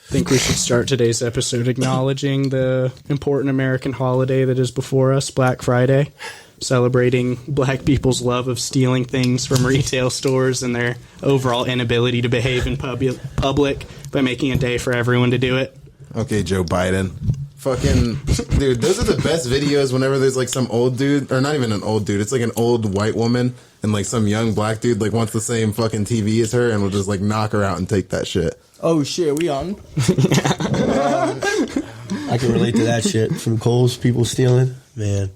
think we should start today's episode acknowledging the important American holiday that is before us, Black Friday, celebrating black people's love of stealing things from retail stores and their overall inability to behave in public by making a day for everyone to do it. Okay, Joe Biden. Fucking, dude, those are the best videos whenever there's like some old dude, or not even an old dude, it's like an old white woman and like some young black dude like wants the same fucking TV as her and will just like knock her out and take that shit. Oh shit, we on? I can relate to that shit from Kohl's, people stealing, man,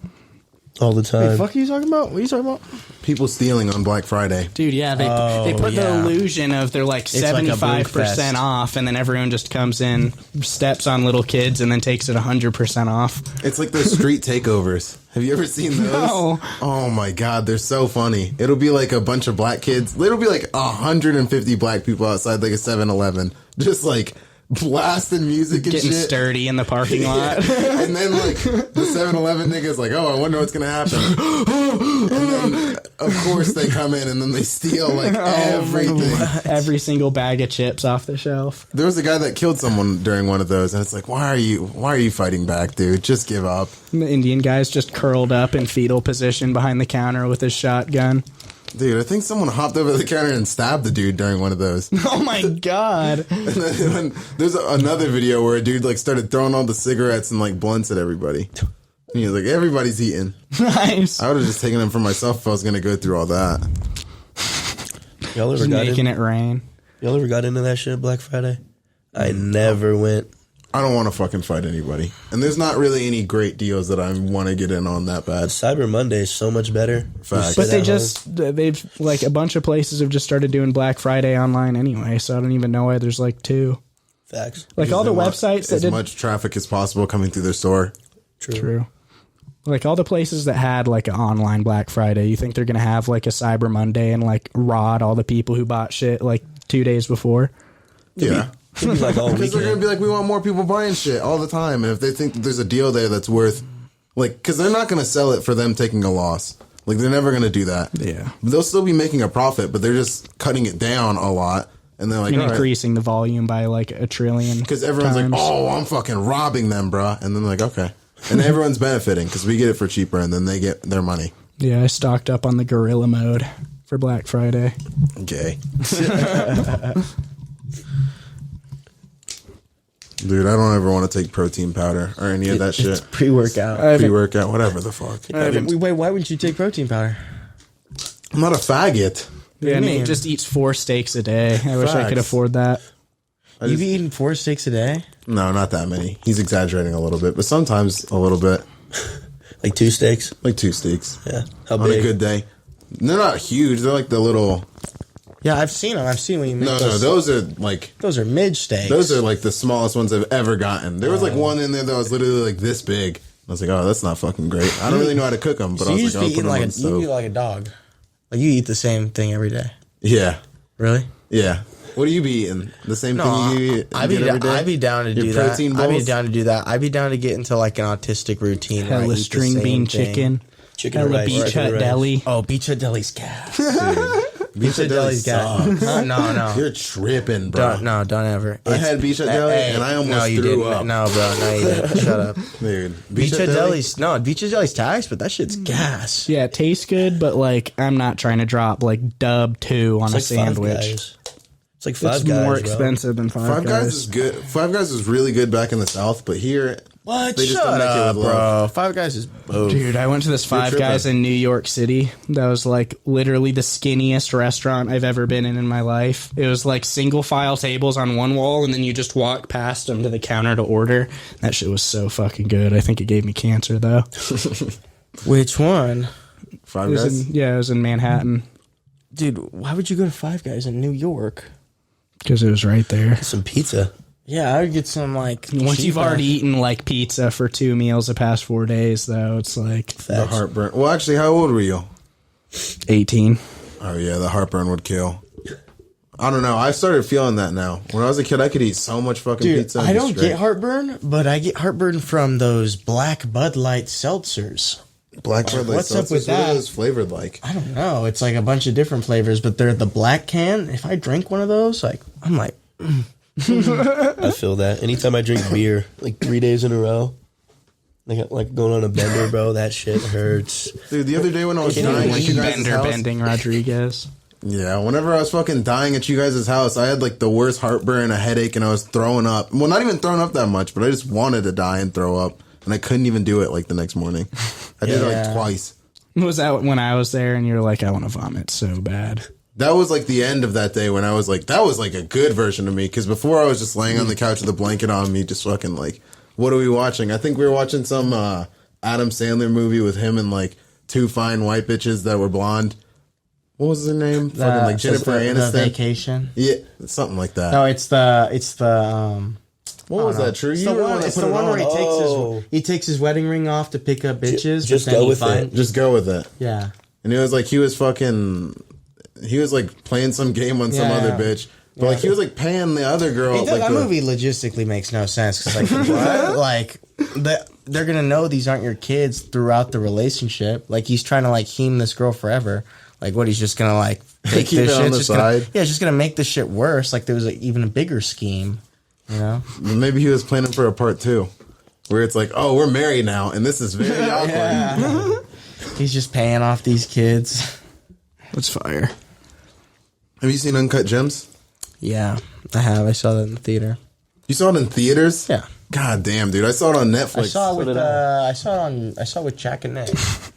all the time. What the fuck are you talking about? What are you talking about? People stealing on Black Friday. Dude, yeah, they put the illusion of they're like 75% off, and then everyone just comes in, steps on little kids, and then takes it 100% off. It's like those street takeovers. Have you ever seen those? No. Oh my god, they're so funny. It'll be like a bunch of black kids. It'll be like 150 black people outside like a 7-Eleven, just like blasting music and getting shit. sturdy in the parking lot. And then like the 7-Eleven nigga's like, oh, I wonder what's gonna happen. And then of course they come in and then they steal like everything. Every single bag of chips off the shelf. There was a guy that killed someone during one of those, and it's like, why are you fighting back, dude? Just give up. The Indian guy's just curled up in fetal position behind the counter with his shotgun. Dude, I think someone hopped over the counter and stabbed the dude during one of those. Oh my god. And then there's another video where a dude like started throwing all the cigarettes and like blunts at everybody. And he was like, everybody's eating. Nice. I would have just taken them for myself if I was going to go through all that. Y'all ever Just got making it rain. Y'all ever got into that shit Black Friday? I never went. I don't want to fucking fight anybody. And there's not really any great deals that I want to get in on that bad. Cyber Monday is so much better. Facts. But they've like a bunch of places have just started doing Black Friday online anyway, so I don't even know why there's like two. Facts. Like all the websites that as did much traffic as possible coming through their store. True. Like all the places that had like an online Black Friday, you think they're gonna have like a Cyber Monday and like rod all the people who bought shit like 2 days before? Yeah. Like all Because they're going to be like, we want more people buying shit all the time. And if they think that there's a deal there that's worth, like, because they're not going to sell it for them taking a loss. Like, they're never going to do that. Yeah. They'll still be making a profit, but they're just cutting it down a lot. And they're like, And increasing the volume by like a trillion. Because everyone's times. like, oh, I'm fucking robbing them, bruh. And then they're like, okay. And everyone's benefiting because we get it for cheaper and then they get their money. Yeah, I stocked up on the gorilla mode for Black Friday. Gay. Dude, I don't ever want to take protein powder or any of that shit. It's pre-workout. Pre-workout, whatever the fuck. Wait, why wouldn't you take protein powder? I'm not a faggot. Yeah, do you Nate mean? just eats 4 steaks a day. I wish I could Facts. afford that. You be eating 4 steaks a day? No, not that many. He's exaggerating a little bit, but sometimes a little bit. Like 2 steaks? Like 2 steaks. Yeah. How On big? a good day. They're not huge. They're like the little... Yeah, I've seen them. I've seen when you make No, those are like... Those are mid steaks. Those are like the smallest ones I've ever gotten. There was like one in there that was literally like this big. I was like, oh, that's not fucking great. I don't really know how to cook them, but So I you was just like, be I'll put eating them like on a, the you eat stove. like a dog. Like you eat the same thing every day. Yeah. Really? Yeah. What do you be eating? The same No, thing you eat I'd be, get every day? I'd be down to Your do that. protein I'd be bowls? down to do that. I'd be down to get into like an autistic routine. where I Hella eat the string same bean thing. chicken. Chicken Hella rice. Beach Chicken Hut rice. Deli. Oh, Beach Hut Deli's gas. Beach Hut Deli's gas. sucks. No. You're tripping, bro. Don't ever. I had Beach Hut Deli and I almost no, you threw didn't. up. No, bro. No, you didn't. Shut up. Dude. Beach Hut Deli's Beach Hut Deli's tax, but that shit's gas. Yeah, it tastes good, but like I'm not trying to drop like dub 2 on It's a like Five sandwich. Guys. It's like Five It's Guys, more bro. expensive than Five Five Guys Guys. is good. Five Guys is really good back in the South, but here What? they just Shut don't make it up, with love. bro. Five Guys is both. Dude, I went to this Five tripping. Guys in New York City. That was like literally the skinniest restaurant I've ever been in my life. It was like single file tables on one wall, and then you just walk past them to the counter to order. That shit was so fucking good. I think it gave me cancer though. Which one? Five It Guys. was it was in Manhattan Dude, why would you go to Five Guys in New York? because it was right there. Some pizza. Yeah, I would get some like. Once cheap you've already ass- eaten like pizza for 2 meals the past 4 days, though, it's like The Facts. heartburn. Well, actually, how old were you? 18. Oh yeah, the heartburn would kill. I don't know. I started feeling that now. When I was a kid, I could eat so much fucking Dude, pizza. and I be don't straight. get heartburn, but I get heartburn from those black Bud Light seltzers. Blackbird. Like, What's up with What are that? those flavored like? I don't know. It's like a bunch of different flavors, but they're the black can. If I drink one of those, like I'm like, I feel that. Anytime I drink beer, like 3 days in a row, like going on a bender, bro, that shit hurts. Dude, the other day when I was dying at you guys' house, bending Rodriguez. yeah, whenever I was fucking dying at you guys' house, I had like the worst heartburn, a headache, and I was throwing up. Well, not even throwing up that much, but I just wanted to die and throw up, and I couldn't even do it like the next morning. I did it like twice. Was that when I was there and you were like, I want to vomit so bad? That was like the end of that day when I was like, that was like a good version of me. Because before I was just laying on the couch with a blanket on me, just fucking like, what are we watching? I think we were watching some Adam Sandler movie with him and like two fine white bitches that were blonde. What was her name? Fucking like Jennifer Aniston. The Vacation. Yeah, something like that. No, it's the what was that? True, It's the one where he takes his wedding ring off to pick up bitches. Just but then go he with it. Just go with it. Yeah. And it was like he was like playing some game on some Yeah. other bitch. But like he was like paying the other girl. Hey, like that the- movie logistically makes no sense because like what? Like they're gonna know these aren't your kids throughout the relationship. Like he's trying to like hem this girl forever. Like what? He's just gonna like take Keep this it shit. on the It's just gonna, side. yeah, it's just gonna make this shit worse. Like there was even a bigger scheme. You know? Maybe he was planning for a part 2. Where it's like, oh, we're married now, and this is very awkward. Yeah. He's just paying off these kids. That's fire. Have you seen Uncut Gems? Yeah, I have. I saw that in the theater. You saw it in theaters? Yeah. God damn, dude. I saw it on Netflix. I saw it with I saw it with Jack and Nick.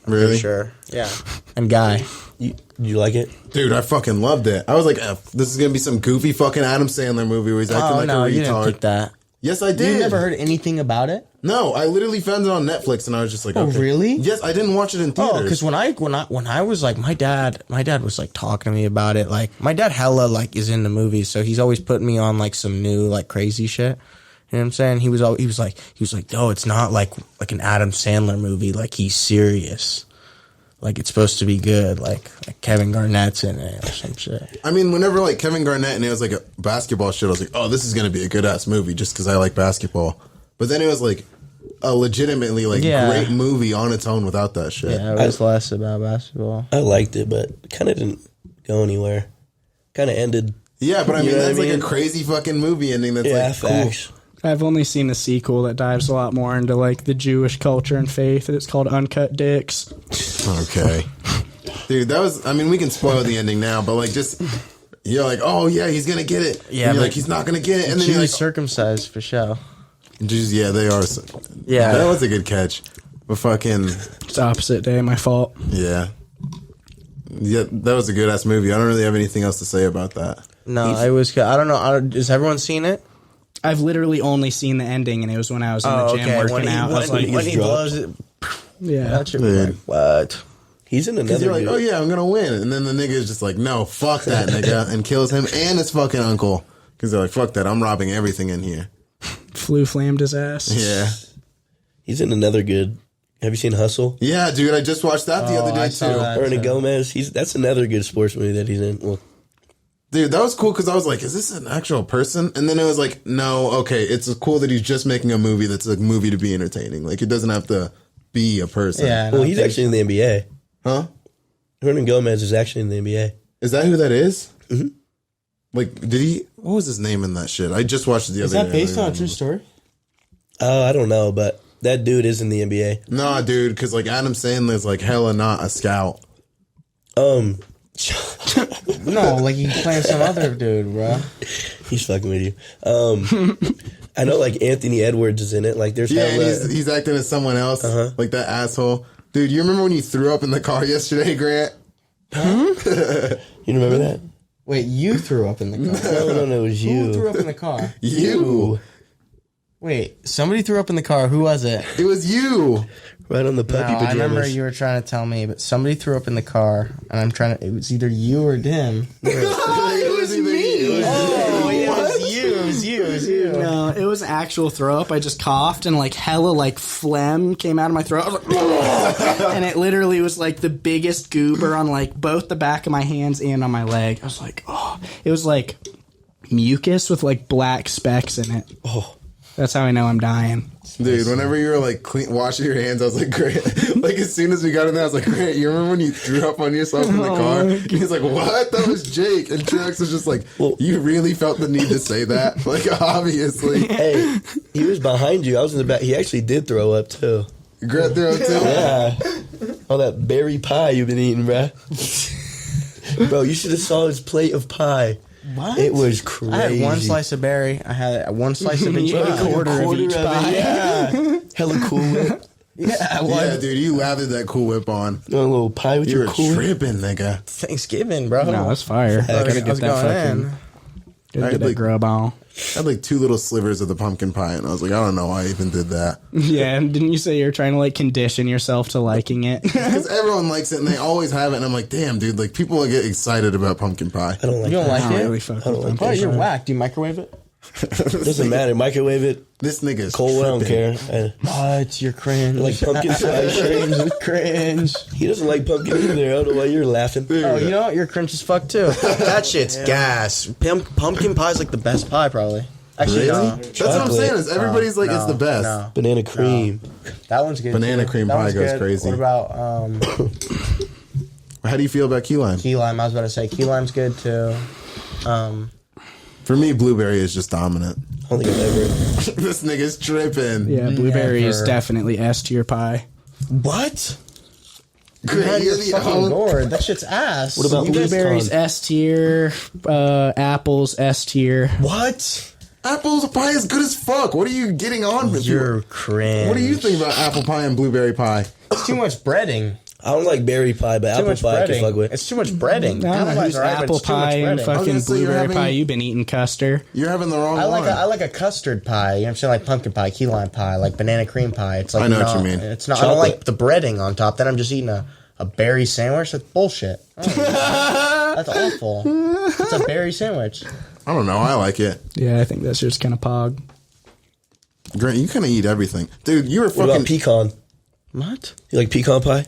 Really? For sure. Yeah. And Guy. Did you like it? Dude, I fucking loved it. I was like, this is going to be some goofy fucking Adam Sandler movie where he's acting like no, a you didn't retard. pick that. Yes, I did. You never heard anything about it? No, I literally found it on Netflix and I was just like, Oh, okay. really? Yes, I didn't watch it in theaters. Oh, because when I was like my dad was like talking to me about it. Like my dad hella like is into movies, so he's always putting me on like some new like crazy shit. You know what I'm saying? He was like, no, it's not like an Adam Sandler movie. Like he's serious. Like it's supposed to be good. Like Kevin Garnett's in it or some shit. I mean, whenever like Kevin Garnett and it was like a basketball shit, I was like, oh, this is going to be a good ass movie just because I like basketball. But then it was like a legitimately like great movie on its own without that shit. Yeah, it was less about basketball. I liked it, but kind of didn't go anywhere. Kind of ended. Yeah, but I mean, You know what that's I like mean? a crazy fucking movie ending that's Yeah, like facts. cool. I've only seen a sequel that dives a lot more into like the Jewish culture and faith. It's called Uncut Dicks. Okay. Dude, that was, I mean, we can spoil the ending now, but like just, you're like, oh yeah, he's going to get it. Yeah, and you're but like, he's not going to get it. And then you're Jews like, circumcised for show. Jews, yeah, they are. Yeah. That was a good catch. But fucking, It's the opposite day, my fault. yeah. Yeah, that was a good ass movie. I don't really have anything else to say about that. No, it was good. I don't know. Has everyone seen it? I've literally only seen the ending, and it was when I was in the gym working out. I was like, when he blows it, yeah. that shit was like, what? He's in Because another. you're like, good- oh yeah, I'm going to win. And then the nigga is just like, no, fuck that nigga. And kills him and his fucking uncle. Because they're like, fuck that. I'm robbing everything in here. Flu flammed his ass. Yeah. He's in another good. Have you seen Hustle? Yeah, dude, I just watched that the other I day saw too. that. Ernie Gomez. That's another good sports movie that he's in. Well, Dude, that was cool because I was like, is this an actual person? And then it was like, no, okay, it's cool that he's just making a movie that's a movie to be entertaining. Like, it doesn't have to be a person. Yeah. well, he's actually in the NBA. Huh? Ernie Gomez is actually in the NBA. Is that who that is? Mm-hmm. Like, did he, what was his name in that shit? I just watched it the Is other that day. based on a true story? Oh, I don't know, but that dude is in the NBA. Nah, dude, because like Adam Sandler's like hella not a scout. No, like he's playing some other dude, bro. He's fucking with you. I know, like Anthony Edwards is in it. Like, there's Yeah, and hella, he's acting as someone else. Like that asshole. Dude, you remember when you threw up in the car yesterday, Grant? you remember that? Wait, you threw up in the car. No, it was Who you. threw up in the car? You. Wait, somebody threw up in the car. Who was it? It was you. Right on the No, puppy pajamas. I remember you were trying to tell me, but somebody threw up in the car, and I'm trying to. It was either you or Dim. It was me. Oh, it was you. It was you. It was you. No, it was actual throw up. I just coughed and like hella like phlegm came out of my throat. I was like, and it literally was like the biggest goober on like both the back of my hands and on my leg. I was like, oh, it was like mucus with like black specks in it. Oh, That's how I know I'm dying. Dude, whenever you were like washing your hands, I was like, Grant. Like as soon as we got in there, I was like, Grant, you remember when you threw up on yourself in the car? He's like, what? That was Jake. And Trux was just like, you really felt the need to say that? Like, obviously. Hey, he was behind you. I was in the back. He actually did throw up too. Grant threw up too? Yeah. All that berry pie you've been eating, bruh. Bro, you should have saw his plate of pie. What? It was crazy. I had one slice of berry. I had one slice of each Yeah, pie. a quarter of each pie. Yeah. Hella Cool Whip. Yeah, Yeah, dude, you lathered that Cool Whip on. You want a little pie with You your were Cool Whip? tripping, nigga. Thanksgiving, bro. No, that's fire. I Gotta was get that going fucking. in. Gotta get that like- grub on. I had like 2 little slivers of the pumpkin pie, and I was like, I don't know why I even did that. Yeah, and didn't you say you're trying to like condition yourself to liking it? Because everyone likes it, and they always have it, and I'm like, damn, dude, like people get excited about pumpkin pie. I don't like You don't that. like I don't it? really fuck I don't with like them. Oh, you're whack. Do you microwave it? Doesn't matter. Microwave it. This nigga's Cold, I don't tripping. care. What? You're cringe. Like pumpkin pie. Cringe. He doesn't like pumpkin either. I don't know why you're laughing. Oh, you know what? You're cringe as fuck too. That shit's gas. Pumpkin pie's like the best pie, probably. Actually, Really? no. That's what I'm Chocolate. saying. Is everybody's like, it's the best. No. Banana cream. That one's good. Banana too. cream That pie one's goes good. crazy. What about How do you feel about key lime? key lime? I was about to say key lime's good too. For me, blueberry is just dominant. I don't think I've ever. This nigga's tripping. Yeah, blueberry is Never. definitely S tier pie. What? Great, You're you're the fucking only- gourd. That shit's ass. What about you guys? Blueberries Con. S tier, apples S tier. What? Apple pie is good as fuck. What are you getting on with? You're cringe. What do you think about apple pie and blueberry pie? It's too much breading. I don't like berry pie, but Too apple much pie I can fuck breading. with. It's too much breading. I don't know pie's who's alright, but apple it's too much pie and breading. I was fucking gonna say, you're blueberry having- pie. You've been eating Custer. You're having the wrong I one. like a custard pie. You know what I'm saying? Like pumpkin pie, key lime pie, like banana cream pie. It's like I know what not- you mean. It's not. I don't Chocolate. like the breading on top. Then I'm just eating a berry sandwich. That's bullshit. That's awful. It's a berry sandwich. I don't know. I like it. Yeah, I think that's just kind of pog. Grant, you kind of eat everything, dude. You were What about fucking. pecan? What? You like pecan pie?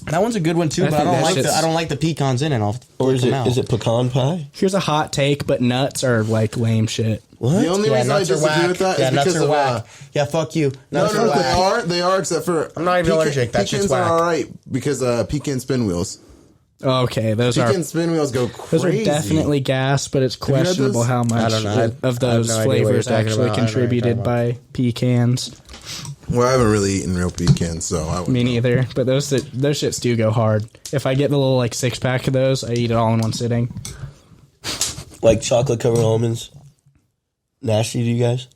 That one's a good one too, I but I think don't that like the shit's- I don't like the pecans in it. I'll Or is flip them out. it pecan pie? Here's a hot take, but nuts are like lame shit. What? The only Yeah, reason I nuts are disagree whack. with that is Yeah, nuts because are of whack. Yeah, fuck you. No, Nuts no, are they whack. are. They are, except for I'm not even allergic. That shit's pecans are whack. all right because pecan spin wheels. Okay, those Pecan are spin wheels go those are crazy. definitely gas, but it's you had questionable those? how much I don't know. of I have those no idea what you're flavors talking actually about. I don't know what you're contributed talking by pecans. Well, I haven't really eaten real pecans, so I wouldn't Me know. neither, but those shits do go hard. If I get the little like 6-pack of those, I eat it all in one sitting. Like chocolate covered almonds? Nasty to you guys?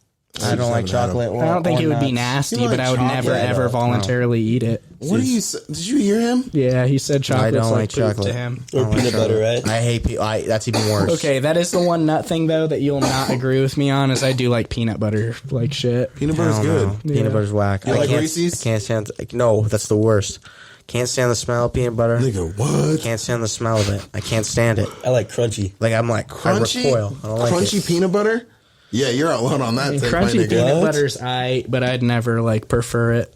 I don't like Just haven't chocolate. I don't think or it would be nuts. nasty, You like but I would never chocolate? ever No. voluntarily eat it. What do you? Did you hear him? Yeah, he said chocolate's don't like like poop chocolate. to him. Or peanut butter, right? I hate that's even worse. Okay, that is the one nut thing though that you'll not agree with me on. Is I do like peanut butter like shit. Peanut I butter's don't good. know. Peanut Yeah. butter's whack. You I like can't, Reese's? I can't stand. No, that's the worst. Can't stand the smell of peanut butter. Nigga, what? Can't stand the smell of it. I can't stand it. I like crunchy. Like I'm like Crunchy, I recoil. I don't like crunchy it. peanut butter. Yeah, you're alone on that. And take, my crunchy nigga. peanut What? butter's but I'd never like prefer it.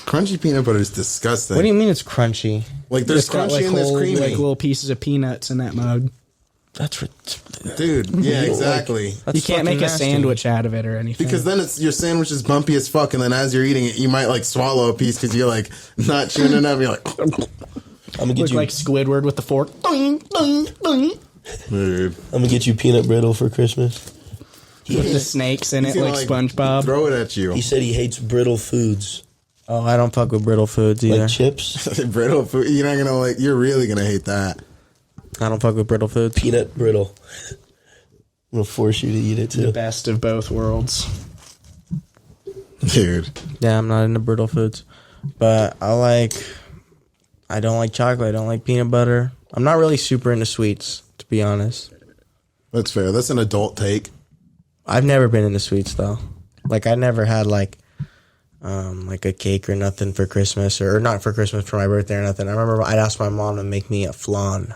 Crunchy peanut butter is disgusting. What do you mean it's crunchy? Like there's It's got crunchy like and there's whole, creamy, like little pieces of peanuts in that mug. That's dude. Yeah, exactly. You can't make a sandwich out of it or anything. Because then it's your sandwich is bumpy as fuck, and then as you're eating it, you might like swallow a piece because you're like not chewing enough. You're like, I'm gonna get look you. like Squidward with the fork. Ding, ding, ding. dude, I'm gonna get you peanut brittle for Christmas. With the snakes in he's it, gonna, like SpongeBob. throw it at you. He said he hates brittle foods, Oh, I don't fuck with brittle foods either. like chips, Brittle food. You're not gonna like. You're really gonna hate that. I don't fuck with brittle foods. peanut brittle. I'm gonna force you to eat it The too. best of both worlds. Dude, Yeah, I'm not into brittle foods, but I don't like chocolate. I don't like peanut butter. I'm not really super into sweets, to be honest. that's fair. That's an adult take. I've never been into sweets though. Like I never had like a cake or nothing for Christmas or not for Christmas for my birthday or nothing. I remember I'd ask my mom to make me a flan.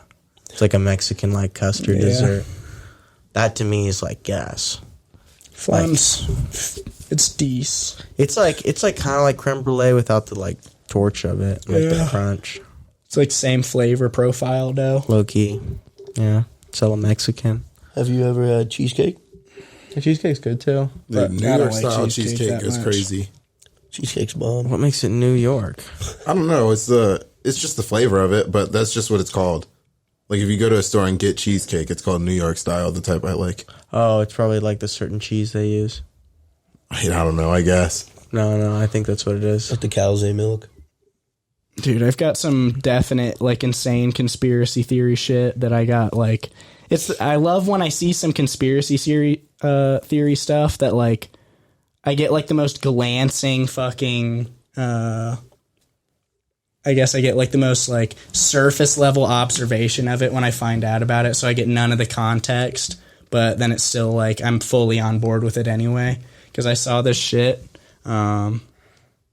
It's like a Mexican like custard Yeah. dessert. That to me is like gas. Flans. It's decent. It's like kind of like creme brulee without the like torch of it, like the crunch. It's like same flavor profile dough. Low key, yeah. It's all Mexican. Have you ever had cheesecake? The cheesecake's good too. Dude, New I don't York like style cheesecake cheesecake that is much. crazy. Cheesecake's bomb. What makes it New York? I don't know. It's just the flavor of it, but that's just what it's called. Like if you go to a store and get cheesecake, it's called New York style, the type I like. Oh, it's probably like the certain cheese they use. I don't know. I guess. No, I think that's what it is. Like the Calzee milk. Dude, I've got some definite, like, insane conspiracy theory shit that I got, like... I love when I see some conspiracy theory stuff that, like, I get, like, the most glancing fucking... I guess I get, like, the most, like, surface-level observation of it when I find out about it, so I get none of the context, but then it's still, like, I'm fully on board with it anyway, because I saw this shit.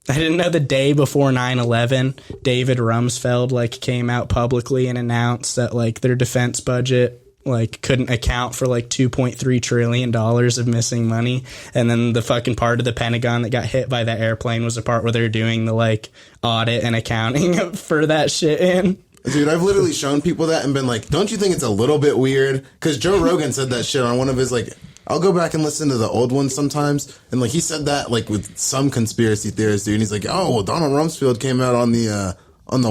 I didn't know the day before 9/11, David Rumsfeld, like, came out publicly and announced that, like, their defense budget, like, couldn't account for, like, $2.3 trillion of missing money. And then the fucking part of the Pentagon that got hit by that airplane was the part where they're doing the, like, audit and accounting for that shit in. Dude, I've literally shown people that and been like, don't you think it's a little bit weird? Because Joe Rogan said that shit on one of his, like, I'll go back and listen to the old ones sometimes. And, like, he said that, like, with some conspiracy theorists, dude. And he's like, oh, well, Donald Rumsfeld came out on the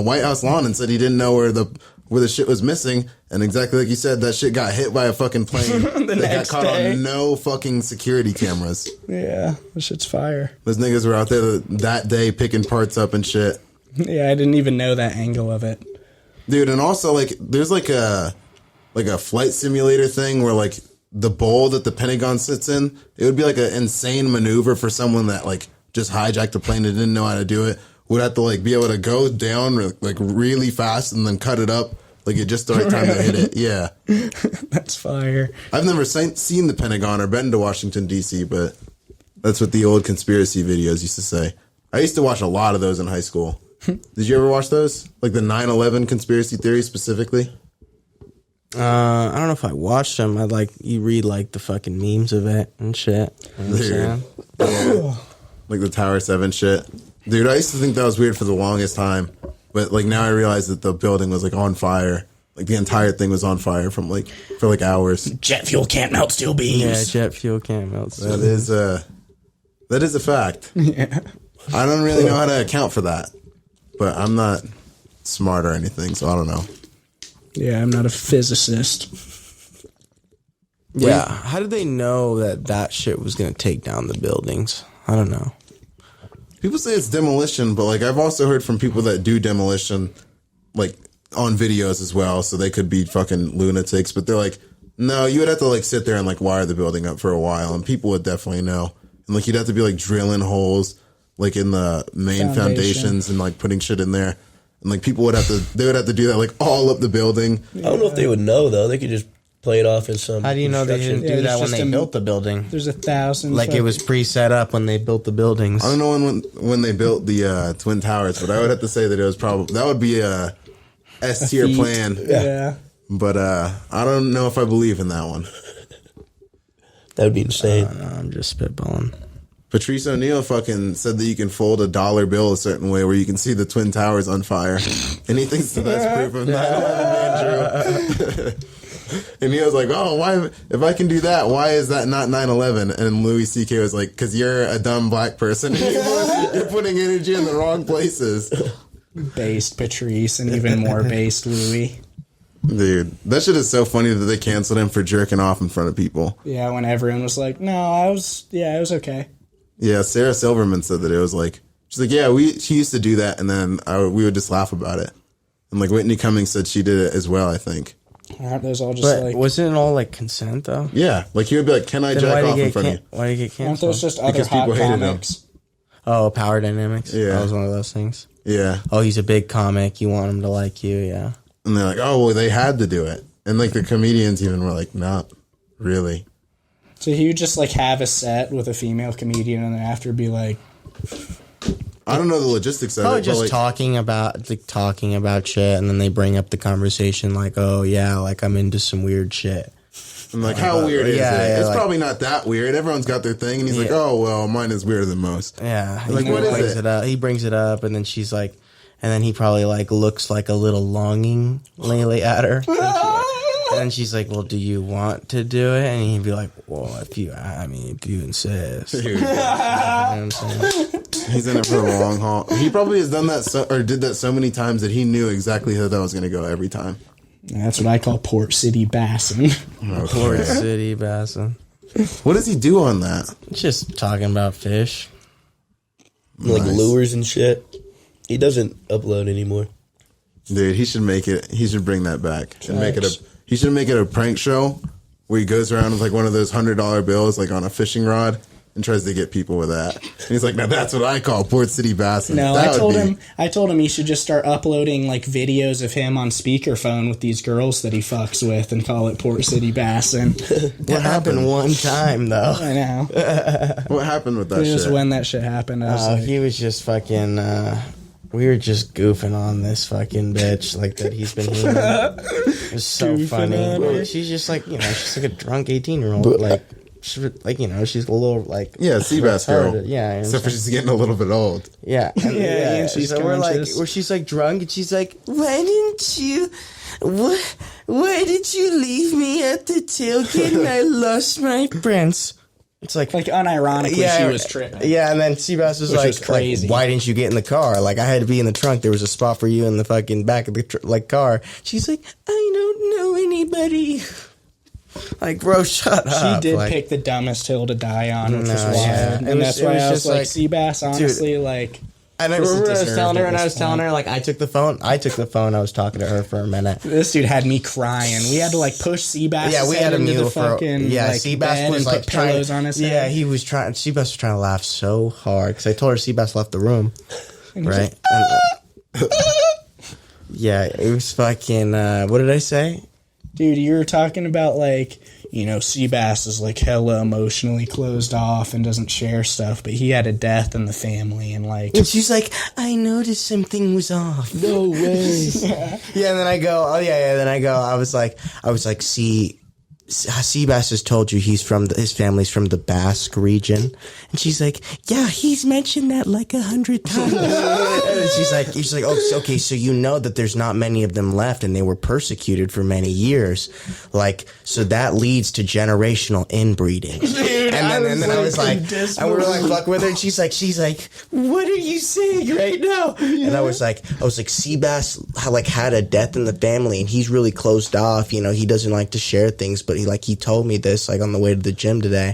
White House lawn and said he didn't know where the shit was missing. And exactly like you said, that shit got hit by a fucking plane that got next caught day. on no fucking security cameras. Yeah, this shit's fire. Those niggas were out there that day picking parts up and shit. Yeah, I didn't even know that angle of it. Dude, and also, like, there's like a flight simulator thing where, like, the bowl that the Pentagon sits in, it would be like an insane maneuver for someone that, like, just hijacked a plane and didn't know how to do it. Would have to, like, be able to go down, like, really fast and then cut it up, like, at just the right time to hit it. Yeah. That's fire. I've never seen the Pentagon or been to Washington, D.C., but that's what the old conspiracy videos used to say. I used to watch a lot of those in high school. Did you ever watch those? Like the 9/11 conspiracy theory specifically? I don't know if I watched them. You read like the fucking memes of it and shit. You know what I'm saying? Yeah. Like the Tower 7 shit. Dude, I used to think that was weird for the longest time. But like now I realize that the building was like on fire. Like the entire thing was on fire for hours. Jet fuel can't melt steel beams. Yeah, jet fuel can't melt. That is a fact. Yeah. I don't really know how to account for that. But I'm not smart or anything, so I don't know. Yeah, I'm not a physicist. Yeah, how did they know that shit was going to take down the buildings? I don't know. People say it's demolition, but like I've also heard from people that do demolition, like on videos as well, so they could be fucking lunatics. But they're like, no, you would have to like sit there and like wire the building up for a while, and people would definitely know. And like you'd have to be like drilling holes like in the main foundations and like putting shit in there. And like people would have to do that like all up the building. I don't know if they would know though. They could just play it off as some. How do you know they didn't construction- do that it's when just they a- built the building? There's 1,000. Like it was pre-set up when they built the buildings. I don't know when they built the Twin Towers, but I would have to say that it was probably that would be a S tier feat. plan. Yeah. But I don't know if I believe in that one. That would be insane. No, I'm just spitballing. Patrice O'Neill fucking said that you can fold a dollar bill a certain way where you can see the Twin Towers on fire. And he thinks that that's proof of 9/11 being true. And he was like, oh, why? If I can do that, why is that not 9/11? And Louis C.K. was like, because you're a dumb black person. You're putting energy in the wrong places. Based Patrice and even more based Louis. Dude, that shit is so funny that they canceled him for jerking off in front of people. Yeah, when everyone was like, no, it was okay. Yeah, Sarah Silverman said that it was like, she's like, yeah, she used to do that, and then we would just laugh about it. And like Whitney Cummings said she did it as well, I think. Aren't those all just But like, wasn't it all like consent though? Yeah, like he would be like, can I Then jack why off did in he front of you? get why did he get aren't canceled? those just other Because hot people hated him. comics? Oh, Power Dynamics. Yeah. That was one of those things. Yeah. Oh, he's a big comic. You want him to like you, yeah. And they're like, oh, well, they had to do it. And like the comedians even were like, not really. So he would just like have a set with a female comedian and then after be like, I don't know the logistics of Probably it. just but like, talking about shit, and then they bring up the conversation like, oh yeah, like I'm into some weird shit. I'm like, how weird is yeah, it? yeah, It's like- probably not that weird. Everyone's got their thing. And he's like, Yeah. oh, well, mine is weirder than most. Yeah, Like, he what is brings it? it up. He brings it up, and then she's like, and then he probably like looks like a little longingly at her. then she's like, well, do you want to do it? And he'd be like, well, if you insist. Dude, You know what I'm saying? he's in it for the long haul. He probably has done that or did that so many times that he knew exactly how that was going to go every time. That's what I call Port City Bassin. Port City Bassin. What does he do on that? Just talking about fish. Like Nice. lures and shit. He doesn't upload anymore. Dude, he should make it. He should bring that back. He should make it a prank show where he goes around with like one of those $100 bills, like on a fishing rod, and tries to get people with that. And he's like, "Now that's what I call Port City Bassin." No, That I would be- told him he should just start uploading like videos of him on speakerphone with these girls that he fucks with and call it Port City Bassin. What happened one time, though? I know. What happened with that Just shit? when that shit happened, I was like, He was just fucking. We were just goofing on this fucking bitch like that he's been hearing. It was so Goofing funny. on Well, her. she's just like, she's like a drunk 18-year-old. Like, she's a little like Seabass girl. retarded. Yeah, Except for she's getting a little bit old. yeah, and she's so we're like, conscious. where she's like drunk and she's like, why did you leave me at the tailgate and I lost my prince? It's like unironically, she was tripping. Yeah, and then Seabass was Which like, was crazy. why didn't you get in the car? Like, I had to be in the trunk. There was a spot for you in the fucking back of the car. She's like, I don't know anybody. Like, bro, shut up. She did like, pick the dumbest hill to die on, which was No, wild. yeah. And It was- that's it why was I was just like, like- Seabass, honestly, like... And I This is remember I was deserved telling her, at and I this was telling point. her, like, I took the phone. I was talking to her for a minute. This dude had me crying. We had to like push Seabass. Yeah, we had him into the kneel for. fucking Yeah, like, Seabass bed was and like put pillows trying. on his Yeah, head. he was trying. Seabass was trying to laugh so hard because I told her Seabass left the room, right? Yeah, it was fucking. What did I say? Dude, you were talking about like, Seabass is like hella emotionally closed off and doesn't share stuff, but he had a death in the family and like. And she's like, I noticed something was off. No way. Yeah, and then I go, oh yeah. Then I go, I was like, Seabass has told you his family's from the Basque region, and she's like, yeah, he's mentioned that like 100 times. And she's like, oh, okay, so you know that there's not many of them left, and they were persecuted for many years, like, so that leads to generational inbreeding. Dude, and then I was like, disbelief. and we were like, fuck with her, and she's like, what are you saying right now? And I was like, Seabass had a death in the family, and he's really closed off. He doesn't like to share things, but he told me this like on the way to the gym today,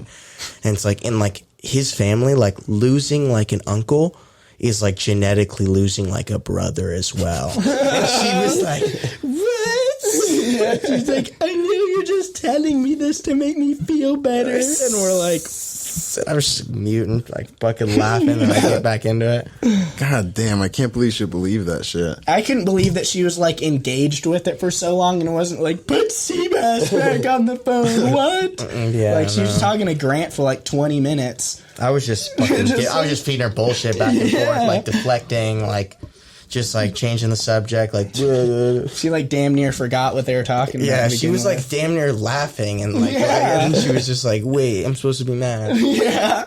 and it's like in like his family, like losing like an uncle is like genetically losing like a brother as well. And she was like, what? Yeah, she's like, I knew you're just telling me this to make me feel better. And we're like, I was just muting, like fucking laughing, and I get back into it. God damn, I can't believe she believed that shit. I couldn't believe that she was like engaged with it for so long and it wasn't like, put Seabass back on the phone. What? Yeah, Like she was talking to Grant for like 20 minutes. I was just fucking, I was just feeding her bullshit back and forth, like deflecting, like just like changing the subject, like She like damn near forgot what they were talking about. yeah, to she begin was with. like damn near laughing and like Yeah. and she was just like, wait, I'm supposed to be mad. yeah.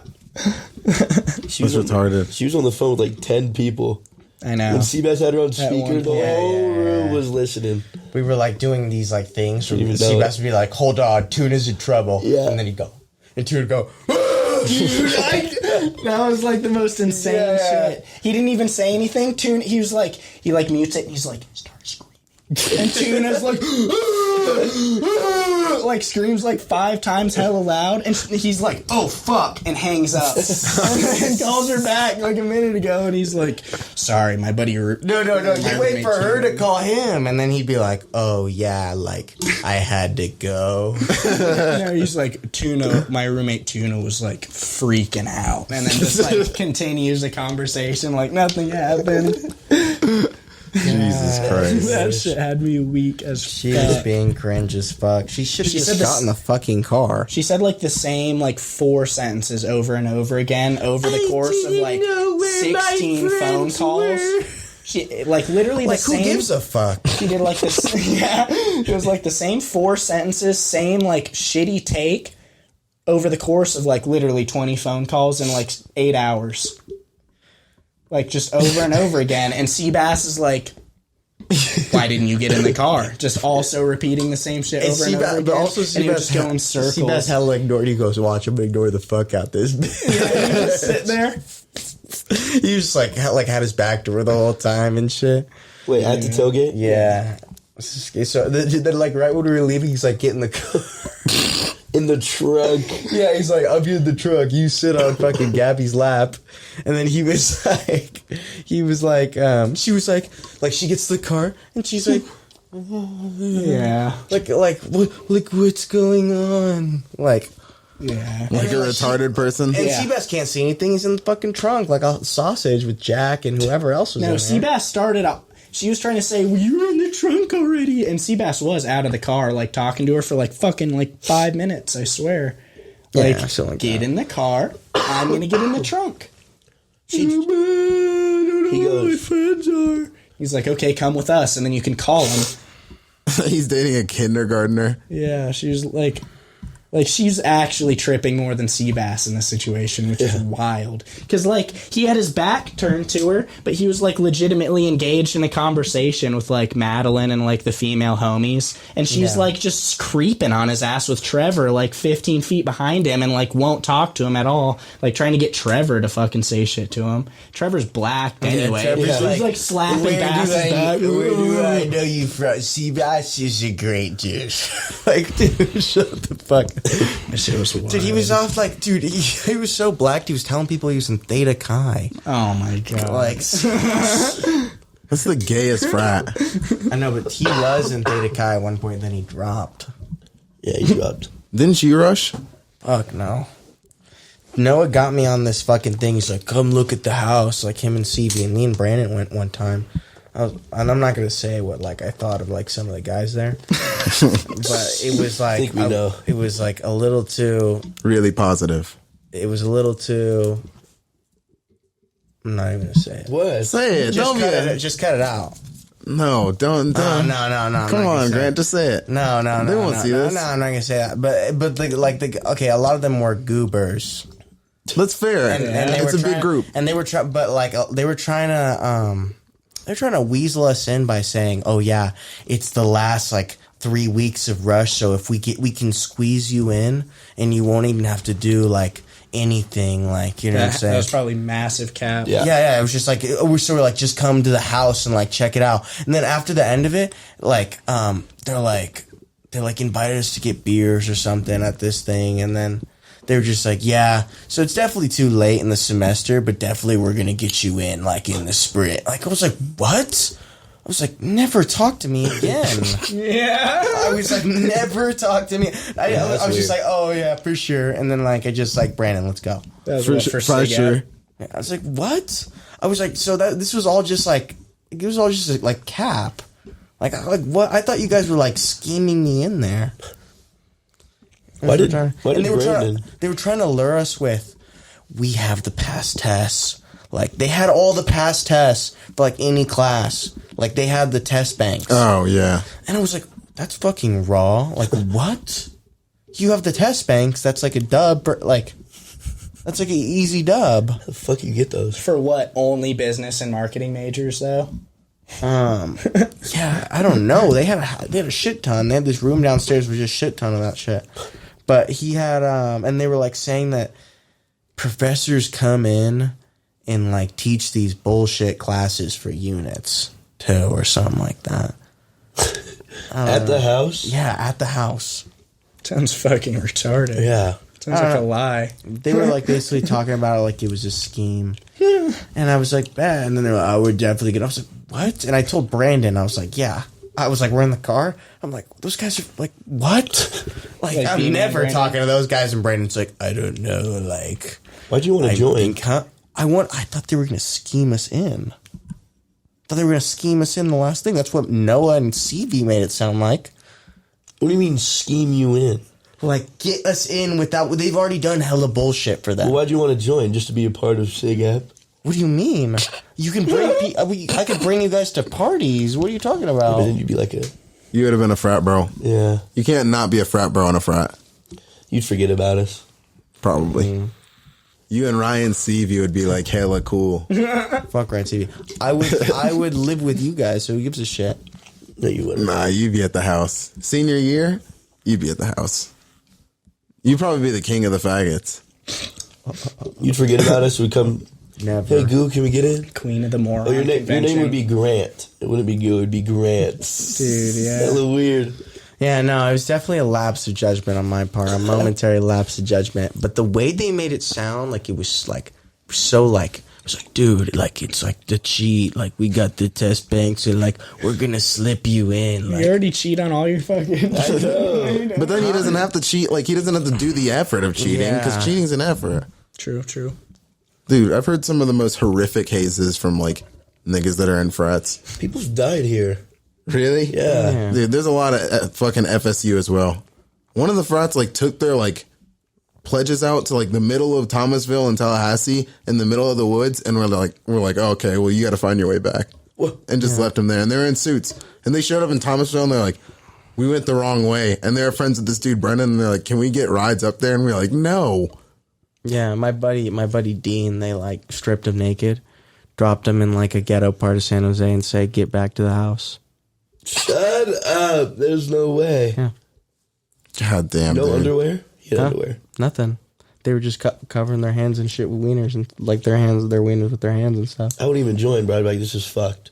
She was, That's retarded. she was on the phone with like 10 people. I know. When Seabass had her on one speaker, the point. whole room was listening. We were like doing these like things. Even though Seabass would be like, hold on, Tuna's in trouble. Yeah. And then he'd go. And Tuna would go, That was like the most insane Yeah. shit. He didn't even say anything. Tuna, he was like, he like mutes it and he's like, start screaming. And Tuna's like screams like 5 times hella loud. And he's like, oh fuck, and hangs up. And then calls her back like a minute ago and he's like, sorry, my buddy. no, my you wait roommate for her to Tuna." call him. And then he'd be like, oh yeah, like I had to go. No, he's like, Tuna, my roommate Tuna was like freaking out. And then just like continues the conversation like nothing happened. Jesus Christ. That shit had me weak as She fuck. was being cringe as fuck. She should have She just said this- got in the fucking car. She said like the same like 4 sentences over and over again over the course of like 16 phone calls. She like literally Like, the who same. gives a fuck? She did like this. Yeah, it was like the same 4 sentences, same like shitty take over the course of like literally 20 phone calls in like 8 hours. Like just over and over again, and Seabass is like, why didn't you get in the car? Just also repeating the same shit over and over again. But also, and he would just go in circles. Seabass hella ignored. He goes, watch him ignore the fuck out this bitch. Yeah, he was just sitting there. He was just like had his back to her the whole time and shit. Wait, at the tailgate? Yeah. So then, like, right when we were leaving, he's like, get in the car. In the truck. Yeah, he's like, I'll be in the truck. You sit on fucking Gabby's lap. And then he was like, she was like, she gets to the car and she's like, Yeah. like, what's going on? Like, Yeah. Like a retarded person. and Yeah. Seabass can't see anything. He's in the fucking trunk, like a sausage with Jack and whoever else was No, in there. Seabass started up. She was trying to say, well, you were in the trunk already. And Seabass was out of the car, like, talking to her for, like, fucking, like, 5 minutes, I swear. Like, Yeah, something like get that. in the car. I'm going to get in the trunk. He goes, My friends are. He's like, okay, come with us, and then you can call him. He's dating a kindergartner. Yeah, she was like she's actually tripping more than Seabass in this situation, which is wild. Because, like, he had his back turned to her, but he was, like, legitimately engaged in a conversation with, like, Madeline and, like, the female homies. And she's, like, just creeping on his ass with Trevor, like, 15 feet behind him and, like, won't talk to him at all. Like, trying to get Trevor to fucking say shit to him. Trevor's blacked anyway. Trevor's So he's, like, slapping Bass's back. Where do I know you from? Seabass is a great dude. Like, dude, shut the fuck. That shit was wild. Dude, he was off like, dude, he was so blacked. He was telling people he was in Theta Chi. Oh, my God. Like, That's the gayest frat. I know, but he was in Theta Chi at one point, then he dropped. yeah, he dropped. Didn't you rush? Fuck no. Noah got me on this fucking thing. He's like, come look at the house. Like him and CV and me and Brandon went one time. And I'm not gonna say what like I thought of like some of the guys there, but it was like I think we know. It was like a little too. Really positive. It was a little too. I'm not even gonna say it. What? Say it. Don't Just cut it out. No, don't. No. I'm Come not gonna on, say Grant. it. Just say it. No, They won't see this. No, I'm not gonna say that. But okay, a lot of them were goobers. That's fair. And they It's were a big trying- group. and they were trying to weasel us in by saying, "Oh yeah, it's the last like 3 weeks of Rush, so if we can squeeze you in, and you won't even have to do like anything, like you know what I'm That saying." was probably massive cap. Yeah. Yeah, it was just like we're sort of like just come to the house and like check it out, and then after the end of it, like they're like invited us to get beers or something at this thing, and then they were just like, yeah, so it's definitely too late in the semester, but definitely we're gonna get you in like in the spring. Like I was like, what? I was like, never talk to me again. Yeah. I was like, never talk to me. I was weird. just like, oh yeah, for sure. And then like I just like, Brandon, let's go. That was For what, sure. for For Sig sure. Ed. I was like, what? I was like, so that this was all just like, it was all just like cap. Like what? I thought you guys were like scheming me in there. Why did And Brandon? they were trying to lure us with, we have the past tests. Like they had all the past tests for like any class. Like they had the test banks. Oh yeah. And I was like, that's fucking raw. Like what? You have the test banks. That's like a dub. Like that's like an easy dub. How the fuck you get those? For what? Only business and marketing majors, though? Yeah, I don't know. They had a shit ton. They had this room downstairs with just shit ton of that shit. But he had and they were like saying that professors come in and like teach these bullshit classes for units too, or something like that. At the house? Yeah, at the house. Sounds fucking retarded. Yeah. Sounds like a lie. They were like basically talking about it like it was a scheme. And I was like, "Bad." And then they were like, "Oh, we're definitely gonna." I was like, "What?" And I told Brandon, I was like, "Yeah." I was like, "We're in the car." I'm like, "Those guys are like, what?" Like Like I'm being never Brandon? talking to those guys. And Brandon's like, "I don't know." Like, Why'd you want to I join? think, huh? I thought they were gonna scheme us in. I thought they were gonna scheme us in the last thing. That's what Noah and CV made it sound like. What do you mean scheme you in? Like, get us in without. They've already done hella bullshit for that. Well, why'd you want to join? Just to be a part of SIG app? What do you mean? You can bring I could bring you guys to parties. What are you talking about? But then you'd be like a, You would have been a frat bro. yeah. You can't not be a frat bro in a frat. You'd forget about us. Probably. You and Ryan Seavey would be like hella cool. Fuck Ryan TV. I would live with you guys. So who gives a shit? No, you wouldn't. Nah, you'd be at the house. Senior year, you'd be at the house. You'd probably be the king of the faggots. You'd forget about us. We'd come. Never. Hey, Goo, can we get in? Queen of the Moron. Oh, your name convention. would be Grant. It wouldn't be Goo. It would be Grant. Dude, yeah. Hella weird. Yeah, no, it was definitely a lapse of judgment on my part, a momentary lapse of judgment. But the way they made it sound, like it was like so like it was like, dude, like it's like the cheat, like we got the test banks and like we're gonna slip you in. Like, You already cheat on all your fucking. But then he doesn't have to cheat. Like, he doesn't have to do the effort of cheating, because Yeah. cheating's an effort. True. Dude, I've heard some of the most horrific cases from, like, niggas that are in frats. People's died here. Really? Yeah. Dude, there's a lot of fucking FSU as well. One of the frats, like, took their, like, pledges out to, like, the middle of Thomasville and Tallahassee in the middle of the woods, and we're like, oh, okay, well, you got to find your way back. What? And just left them there. And they were in suits. And they showed up in Thomasville, and they're like, we went the wrong way. And they're friends with this dude, Brennan, and they're like, can we get rides up there? And we're like, no. yeah, my buddy Dean, they like stripped him naked, dropped him in like a ghetto part of San Jose, and said, "Get back to the house." Shut up. There's no way. Yeah. God damn, No dude. underwear? He had Huh? underwear. Nothing. They were just covering their hands and shit with wieners and like their wieners with their hands and stuff. I wouldn't even join, bro. I'd be like, this is fucked.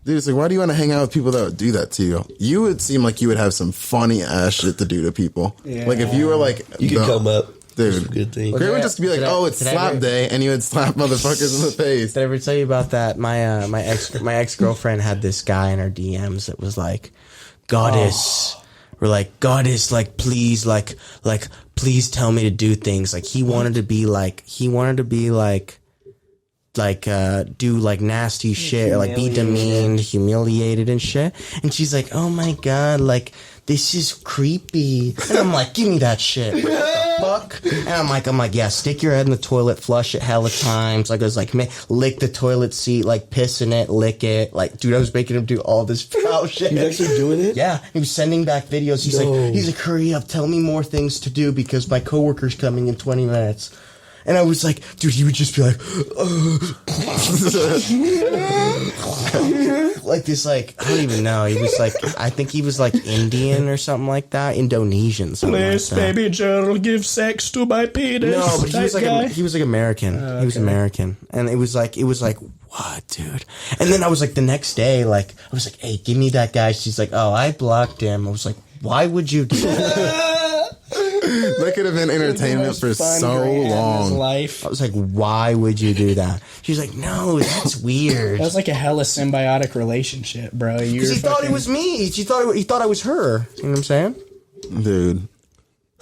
Dude, it's like, why do you want to hang out with people that would do that to you? You would seem like you would have some funny ass shit to do to people. Yeah. Like, if you were like, You could come up. dude. Good thing. Gray would Did I- just be like, did I- oh, it's did I slap ever- day, and he would slap motherfuckers in the face. Did I ever tell you about that? My ex girlfriend had this guy in her DMs that was like, "Goddess." We're like, "Goddess, like please, like please tell me to do things." Like he wanted to be like do like nasty shit, or like be demeaned, humiliated and shit. And she's like, "Oh my god, like this is creepy." And I'm like, "Give me that shit." What the fuck? And I'm like, "Yeah, stick your head in the toilet, flush it hella times." Like I was like, lick the toilet seat, like piss in it, lick it. Like, dude, I was making him do all this foul shit. He's actually doing it? Yeah, he was sending back videos. He's No. like, hurry up, tell me more things to do because my coworker's coming in 20 minutes. And I was like, dude, he would just be like, like this, like, I don't even know. He was like, I think he was like Indian or something like that, Indonesian, something Please, like that. baby Gerald, give sex to my penis. No, but he was That like guy. he was like American. He was American, and it was like what, dude? And then I was like the next day, like I was like, hey, give me that guy. She's like, oh, I blocked him. I was like, why would you do that? That could have been entertainment for so long. Life. I was like, why would you do that? She's like, no, that's weird. That was like a hella symbiotic relationship, bro. You Because were he thought it fucking- was me. He thought I was her. You know what I'm saying? Dude.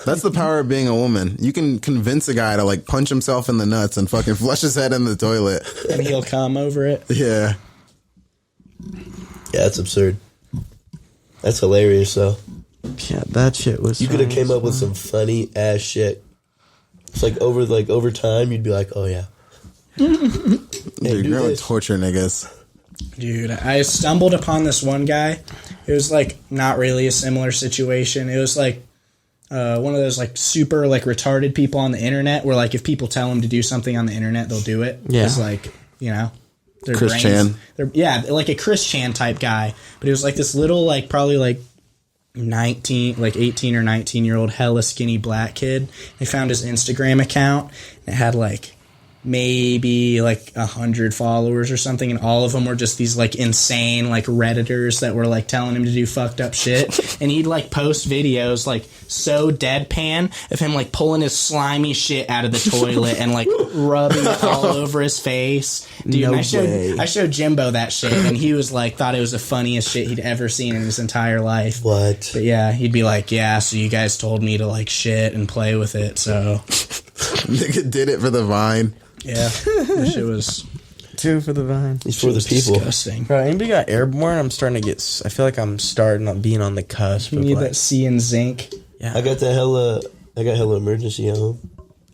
That's the power of being a woman. You can convince a guy to, like, punch himself in the nuts and fucking flush his head in the toilet. and he'll come over it. Yeah. Yeah, that's absurd. That's hilarious, though. Yeah, that shit was. You could have came up with some funny ass shit. It's like over time, you'd be like, oh yeah. Dude, do you're gonna this. torture niggas. Dude, I stumbled upon this one guy. It was like not really a similar situation. It was like one of those like super like retarded people on the internet where like if people tell them to do something on the internet, they'll do it. Yeah. It's like, you know, their Chris brains- Chan. Yeah, like a Chris Chan type guy. But it was like this little like probably like 18 or 19-year-old hella skinny black kid. They found his Instagram account. And it had like maybe like 100 followers or something, and all of them were just these like insane like Redditors that were like telling him to do fucked up shit. And he'd like post videos like so deadpan of him like pulling his slimy shit out of the toilet and like rubbing it all over his face. Dude, No and way. I showed Jimbo that shit, and he was like thought it was the funniest shit he'd ever seen in his entire life. What? But yeah, he'd be like, yeah, so you guys told me to like shit and play with it, so Nigga did it for the Vine. yeah, that shit was 2 for the Vine. It's for the people. disgusting. Bro, anybody got airborne? I'm starting to get. I feel like I'm starting on being on the cusp. You of need like, that C and zinc. yeah. I got hella emergency at home.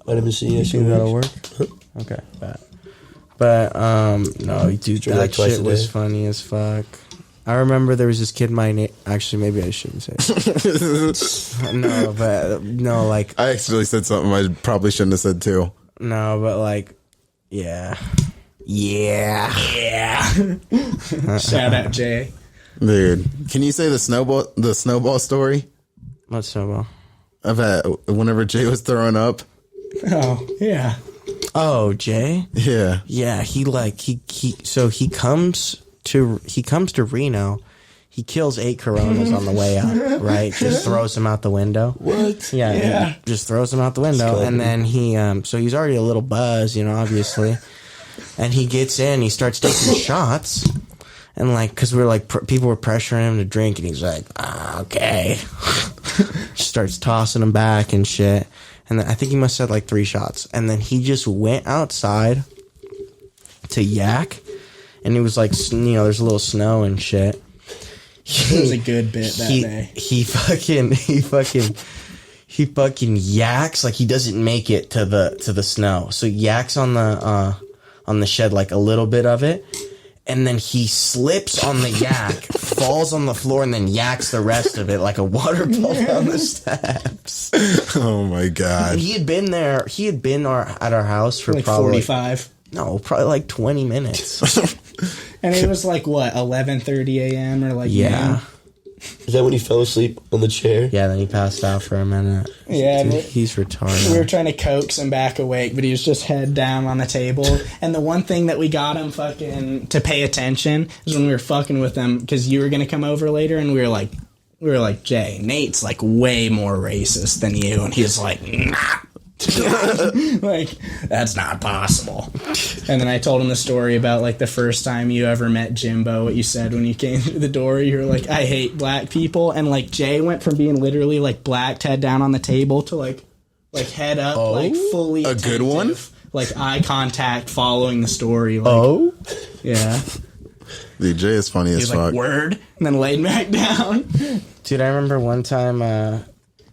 Vitamin C. You think that'll work? Okay, but no, dude, Drink that like twice shit a was day. funny as fuck. I remember there was this kid my name. Actually, maybe I shouldn't say it. No, but no, like I actually said something I probably shouldn't have said too. no, but like yeah. Shout out Jay. Dude, can you say the snowball story What's snowball? of whenever Jay was throwing up? Oh, yeah. Oh, Jay. Yeah. Yeah, he comes to Reno. He kills 8 Coronas on the way out, right? Just throws them out the window. What? Yeah. He just throws them out the window, and then he so he's already a little buzzed, obviously. And he gets in, he starts taking shots, and because we're people were pressuring him to drink, and he's like, okay. Starts tossing them back and shit. And then I think he must have had 3 shots, and then he just went outside to yak, and it was there's a little snow and shit. It was a good bit that day. He fucking yaks he doesn't make it to the snow. So yaks on the shed a little bit of it, and then he slips on the yak, falls on the floor, and then yaks the rest of it like a waterfall down the steps. Oh my god. He had been there. He had been at our house for probably 45. No, probably 20 minutes. And it was what, 11:30 a.m. or Yeah. noon? Is that when he fell asleep on the chair? Yeah, then he passed out for a minute. Yeah, Dude, he's retarded. we were trying to coax him back awake, but he was just head down on the table. And the one thing that we got him to pay attention is when we were fucking with him, because you were going to come over later, and we were like, Jay, Nate's way more racist than you. And he was like, nah. That's not possible. And then I told him the story about the first time you ever met Jimbo, what you said when you came through the door. You were like, I hate black people. And Jay went from being literally blacked head down on the table to head up, fully a good one? Eye contact following the story. Yeah. Dude, Jay is funny He as was fuck. word, and then laid back down. Dude, I remember one time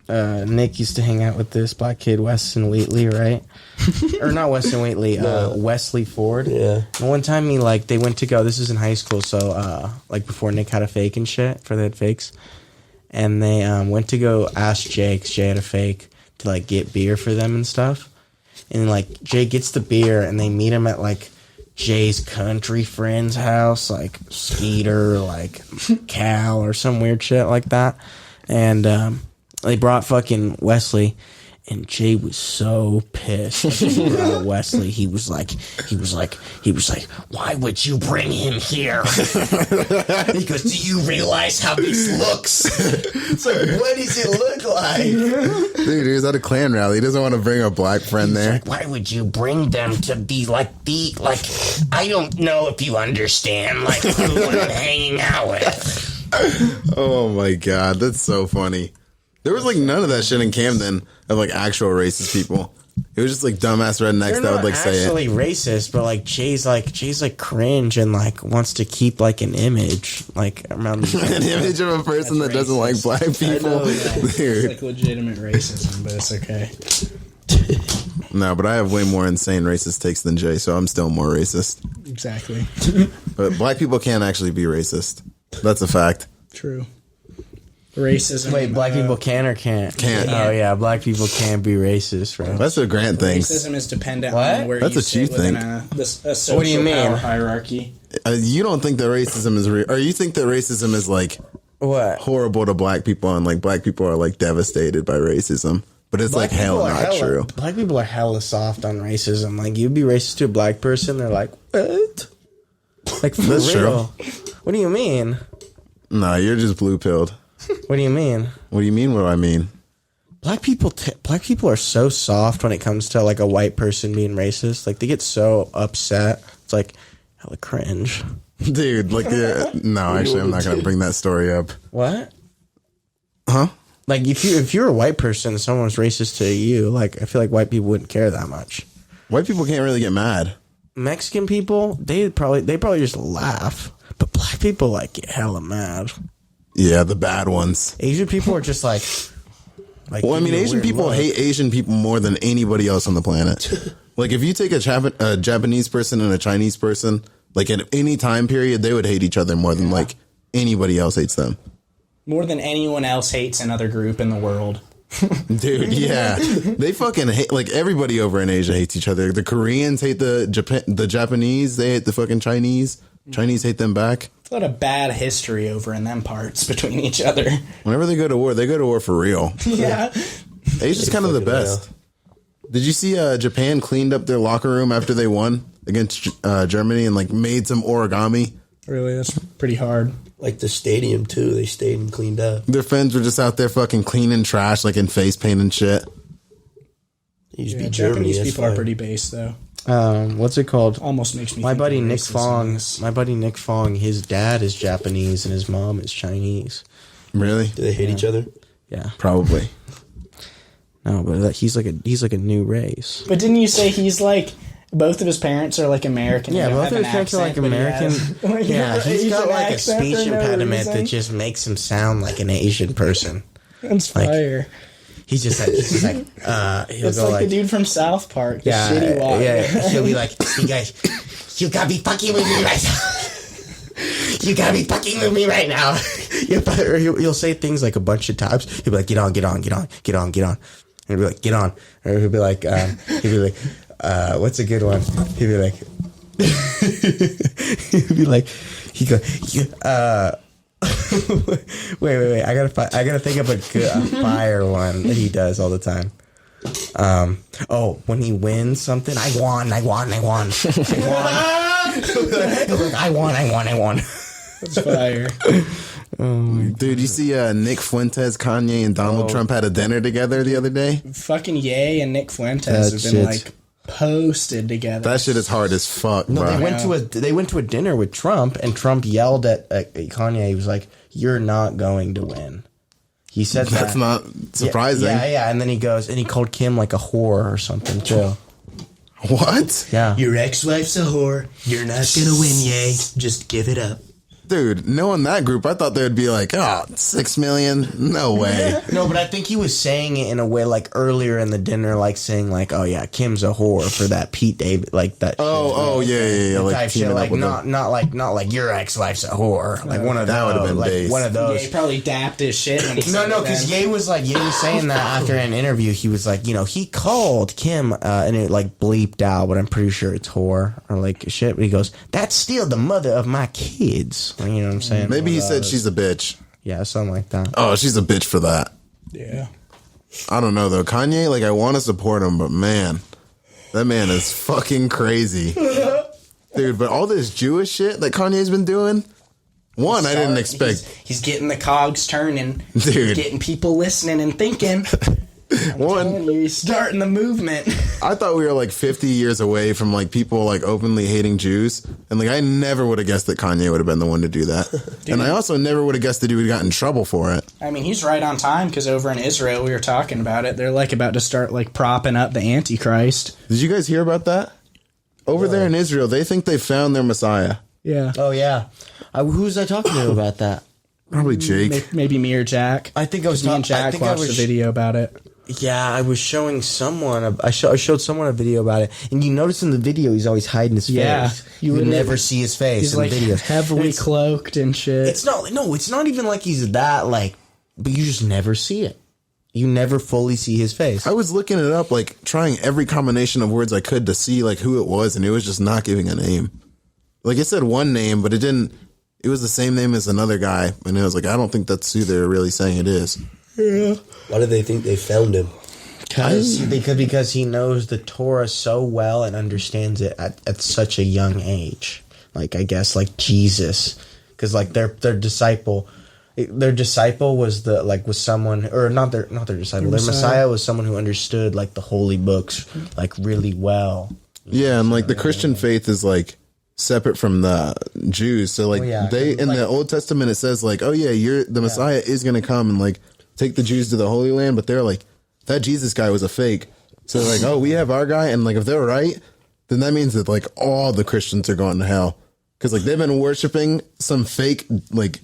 Nick used to hang out with this black kid, Weston Wheatley, right? Or not Weston Wheatley, Wesley Ford. Yeah. And one time they went to go, this is in high school, so before Nick had a fake and shit, for they had fakes. And they went to go ask Jay, 'cause Jay had a fake, to get beer for them and stuff. And Jay gets the beer, and they meet him at Jay's country friend's house, Skeeter, Cal, or some weird shit like that. And they brought fucking Wesley, and Jay was so pissed about Wesley. He was like, why would you bring him here? He goes, do you realize how this looks? It's what does it look like? Dude, he was at a Klan rally. He doesn't want to bring a black friend there. Why would you bring them to be I don't know if you understand, who I'm hanging out with. Oh my god, that's so funny. There was none of that shit in Camden of actual racist people. It was just dumbass rednecks that would say it. Actually racist, but Jay's cringe and wants to keep an image around An image of a person that doesn't like black people. Dude. It's legitimate racism, but it's okay. No, but I have way more insane racist takes than Jay, so I'm still more racist. Exactly. But black people can't actually be racist. That's a fact. True. Racism. Wait, black people can or can't? Can't. Oh yeah, black people can't be racist, bro. That's what Grant thinks. Racism is dependent What? on where That's you what sit you within think. a social What do you mean? power hierarchy. You don't think that racism is real, or you think that racism is What? horrible to black people, and black people are devastated by racism, but it's Black hell people are not true. Black people are hella soft on racism. You'd be racist to a black person, they're like, what? For That's real. true. What do you mean? No, you're just blue pilled. What do you mean? What do you mean? What do I mean? Black people are so soft when it comes to a white person being racist. They get so upset. It's hella cringe. Dude, no, actually, I'm not going to bring that story up. What? Huh? If you're a white person and someone's racist to you, I feel like white people wouldn't care that much. White people can't really get mad. Mexican people, they probably just laugh. But black people get hella mad. Yeah, the bad ones. Asian people are just Well, I mean, Asian people hate Asian people more than anybody else on the planet. If you take a Japanese person and a Chinese person, at any time period, they would hate each other more than anybody else hates them. More than anyone else hates another group in the world. Dude, yeah. They fucking hate, everybody over in Asia hates each other. The Koreans hate the Japanese. They hate the fucking Chinese. Chinese hate them back. A lot of bad history over in them parts between each other. Whenever they go to war for real. Yeah. Asia's kind of the best. Did you see Japan cleaned up their locker room after they won against Germany and like made some origami? Really, that's pretty hard. Like the stadium too, they stayed and cleaned up. Their fans were just out there fucking cleaning trash, like in face paint and shit. It used to Yeah, be Germany. Japanese That's people are fine. pretty base though. What's it called? Almost makes me. My think buddy they're Nick racist Fong. in this. My buddy Nick Fong. His dad is Japanese and his mom is Chinese. Really? Do they hate each other? Yeah. Probably. No, but he's like a new race. But didn't you say he's like both of his parents are like American? Yeah, and don't both of have his an parents are like accent, but he American. has, like, Yeah, an he's got Asian like a accent speech for no impediment that reason. just makes him sound like an Asian person. That's like, fire. He's just like he'll It's go like the dude from South Park. The yeah, shitty walk. yeah. He'll be like, "You guys, you gotta be fucking with me right now. You gotta be fucking with me right now." Or he'll say things like a bunch of times. He'll be like, "Get on, get on, get on, get on, get on." And he'll be like, "Get on." Or he'll be like, "What's a good one?" He'll be like, he go, wait. I gotta think of a fire one that he does all the time. When he wins something, I won. I won. That's fire. Dude, you see Nick Fuentes, Kanye, and Donald Trump had a dinner together the other day? Fucking Ye and Nick Fuentes That have been shit's- like posted together. That shit is hard as fuck, No, bro. they went to a dinner with Trump, and Trump yelled at Kanye. He was like, "You're not going to win." He said that. That's not surprising. Yeah. And then he goes and he called Kim like a whore or something too. What? Yeah. Your ex-wife's a whore. You're not gonna win, yay. Just give it up. Dude, knowing that group, I thought they would be like, 6 million? No way. No, but I think he was saying it in a way like earlier in the dinner, like saying like, "Oh yeah, Kim's a whore for that Pete David like that." Yeah. Like, type shit, teaming up like with not like your ex-wife's a whore, like one of That those, would've been like base. one of those. Ye probably dapped his shit. When he No, said it because then. Ye was saying that after an interview. He was like, he called Kim and it like bleeped out, but I'm pretty sure it's whore or like shit. But he goes, "That's still the mother of my kids." You know what I'm saying? Maybe he said she's a bitch. Yeah, something like that. Oh, she's a bitch for that. Yeah. I don't know, though. Kanye, like, I want to support him, but man, that man is fucking crazy. Dude, but all this Jewish shit that Kanye's been doing, I didn't expect. He's getting the cogs turning. Dude. Getting people listening and thinking. One, He's starting the movement. I thought we were like 50 years away from like people like openly hating Jews. And like I never would have guessed that Kanye would have been the one to do that. And I also never would have guessed that he would have got in trouble for it. I mean, he's right on time because over in Israel, we were talking about it. They're like about to start like propping up the Antichrist. Did you guys hear about that? Over there in Israel, they think they found their Messiah. Yeah. Oh yeah, who was I talking to about that? Probably Jake. Maybe me or Jack. I think I was Me and talking. I Jack think I watched was a video about it. Yeah, I was showing someone. I showed someone a video about it, and you notice in the video he's always hiding his Yeah, face. you You would would never never- see his face He's in like the videos. heavily It's- cloaked and shit. It's not even like he's that like, but you just never see it. You never fully see his face. I was looking it up, like trying every combination of words I could to see like who it was, and it was just not giving a name. Like it said one name, but it didn't. It was the same name as another guy, and it was like I don't think that's who they're really saying it is. Why do they think they found him? Because he knows the Torah so well and understands it at such a young age. Like I guess like Jesus, because like their disciple was someone, or not their disciple. Their Messiah was someone who understood like the holy books like really well. Yeah, and like the Christian faith is like separate from the Jews. So like they in the Old Testament it says like, oh yeah, the Messiah is gonna come and like take the Jews to the Holy Land, but they're like that Jesus guy was a fake. So they're like, oh, we have our guy, and like if they're right, then that means that like all the Christians are going to hell because like they've been worshiping some fake like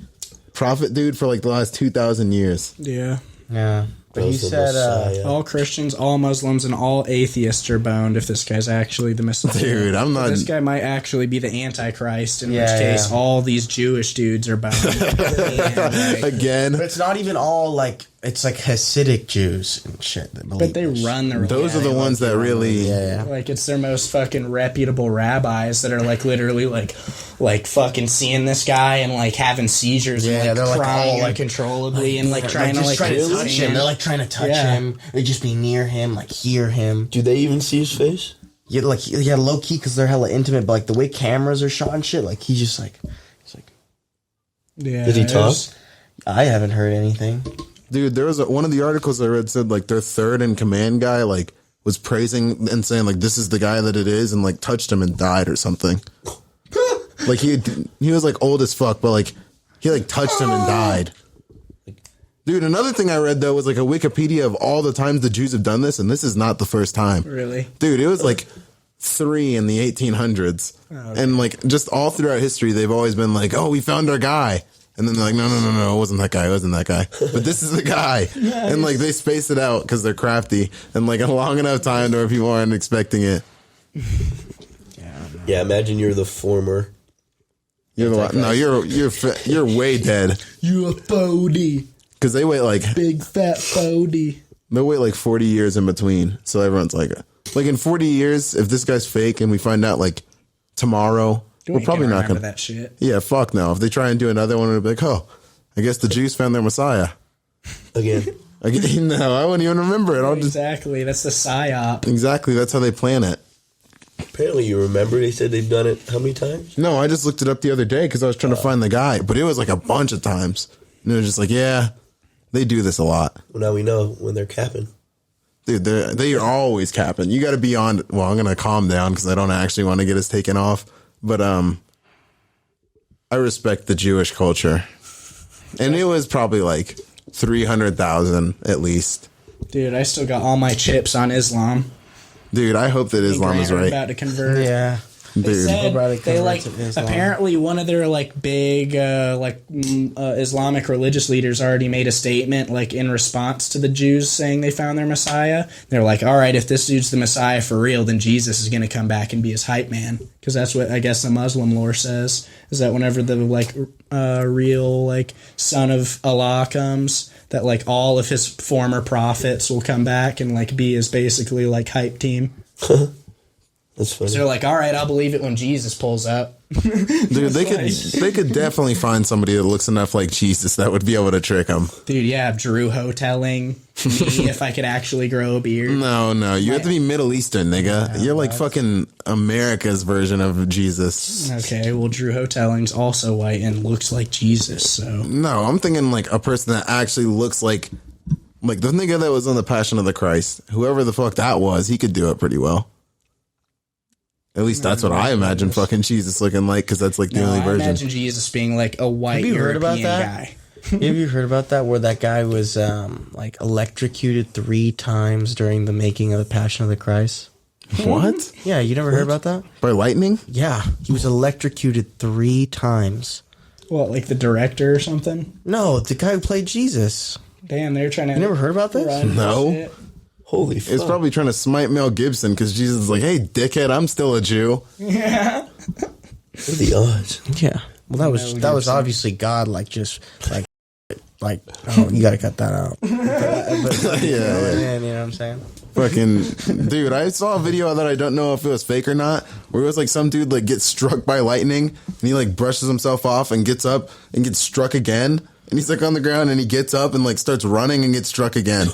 prophet dude for like the last 2,000 years. Yeah. Yeah. But he said, all Christians, all Muslims, and all atheists are boned if this guy's actually the Messiah. Dude, I'm not. This guy might actually be the Antichrist, in Yeah, which case yeah. all these Jewish dudes are boned. And, like, Again, but it's not even all like, it's like Hasidic Jews and shit that believe but they this. run the those are the ones that really. Yeah. like it's their most fucking reputable rabbis that are like literally like fucking seeing this guy and like having seizures Yeah, and they're, like like, crying all, like, uncontrollably and like trying to just like trying to kiss touch his him. hand. They're like trying to touch Yeah. him. They just be near him, like hear him. Do they even see his face? Yeah, like yeah, low key because they're hella intimate. But like the way cameras are shot and shit, like he's just like, he's like, Yeah, Did he it talk? was- I haven't heard anything. Dude, there was one of the articles I read said like their third in command guy like was praising and saying like this is the guy that it is and like touched him and died or something. Like he was like old as fuck, but like he like touched him and died. Dude, another thing I read though was like a Wikipedia of all the times the Jews have done this, and this is not the first time. Really? Dude, it was like 3 in the 1800s, and like just all throughout history, they've always been like, "Oh, we found our guy." And then they're like, no, it wasn't that guy. It wasn't that guy. But this is the guy. And like they space it out because they're crafty and like a long enough time to where people aren't expecting it. Yeah, imagine you're the former. You're the one. No, you're way dead You a phony, because they wait like big fat phony. they wait like 40 years in between. So everyone's like in 40 years, if this guy's fake and we find out like tomorrow, we're probably not gonna. that shit. Yeah, fuck no. If they try and do another one, it'll be like, oh, I guess the Jews found their Messiah. Again. No, I wouldn't even remember it. I'll just Exactly, that's the psyop. exactly. That's how they plan it. Apparently you remember they said they've done it how many times? No, I just looked it up the other day because I was trying to find the guy, but it was like a bunch of times. And it was just like, yeah, they do this a lot. Well, now we know when they're capping. Dude, they are always capping. You got to be on. Well, I'm going to calm down because I don't actually want to get us taken off. But I respect the Jewish culture. And it was probably like 300,000 at least. Dude, I still got all my chips on Islam. Dude, I hope that Islam is Grant, right. about to convert. Yeah, They Dude. said Probably they like convert to Islam. apparently one of their like big Islamic religious leaders already made a statement like in response to the Jews saying they found their Messiah. They're like, all right, if this dude's the Messiah for real, then Jesus is going to come back and be his hype man, because that's what I guess the Muslim lore says, is that whenever the like real like son of Allah comes, that like all of his former prophets will come back and like be his basically like hype team. That's funny. So they're like, all right, I'll believe it when Jesus pulls up. Dude, they could definitely find somebody that looks enough like Jesus that would be able to trick them. Dude, yeah, Drew Ho-telling me if I could actually grow a beard. No, you have to be Middle Eastern, nigga. You're like fucking America's version of Jesus. Okay, well, Drew Ho-telling's also white and looks like Jesus, so... No, I'm thinking like a person that actually looks like the nigga that was on the Passion of the Christ. Whoever the fuck that was, he could do it pretty well. At least that's what I imagine fucking Jesus looking like, because that's like the No, only I version. imagine Jesus being like a white Have you heard European about that? guy. Have you heard about that? Where that guy was like electrocuted 3 times during the making of the Passion of the Christ. What? Yeah, you never heard about that? By lightning? Yeah, he was electrocuted 3 times. What, like the director or something? No, the guy who played Jesus. Damn, they're trying to... You never heard about this? run No. shit. Holy fuck. It's probably trying to smite Mel Gibson because Jesus is like, hey, dickhead, I'm still a Jew. What are the odds? Yeah. Well, that was obviously God, like just like oh, you got to cut that out. But, Yeah. you know what I'm saying? Fucking dude, I saw a video that I don't know if it was fake or not, where it was like some dude like gets struck by lightning and he like brushes himself off and gets up and gets struck again, and he's like on the ground and he gets up and like starts running and gets struck again.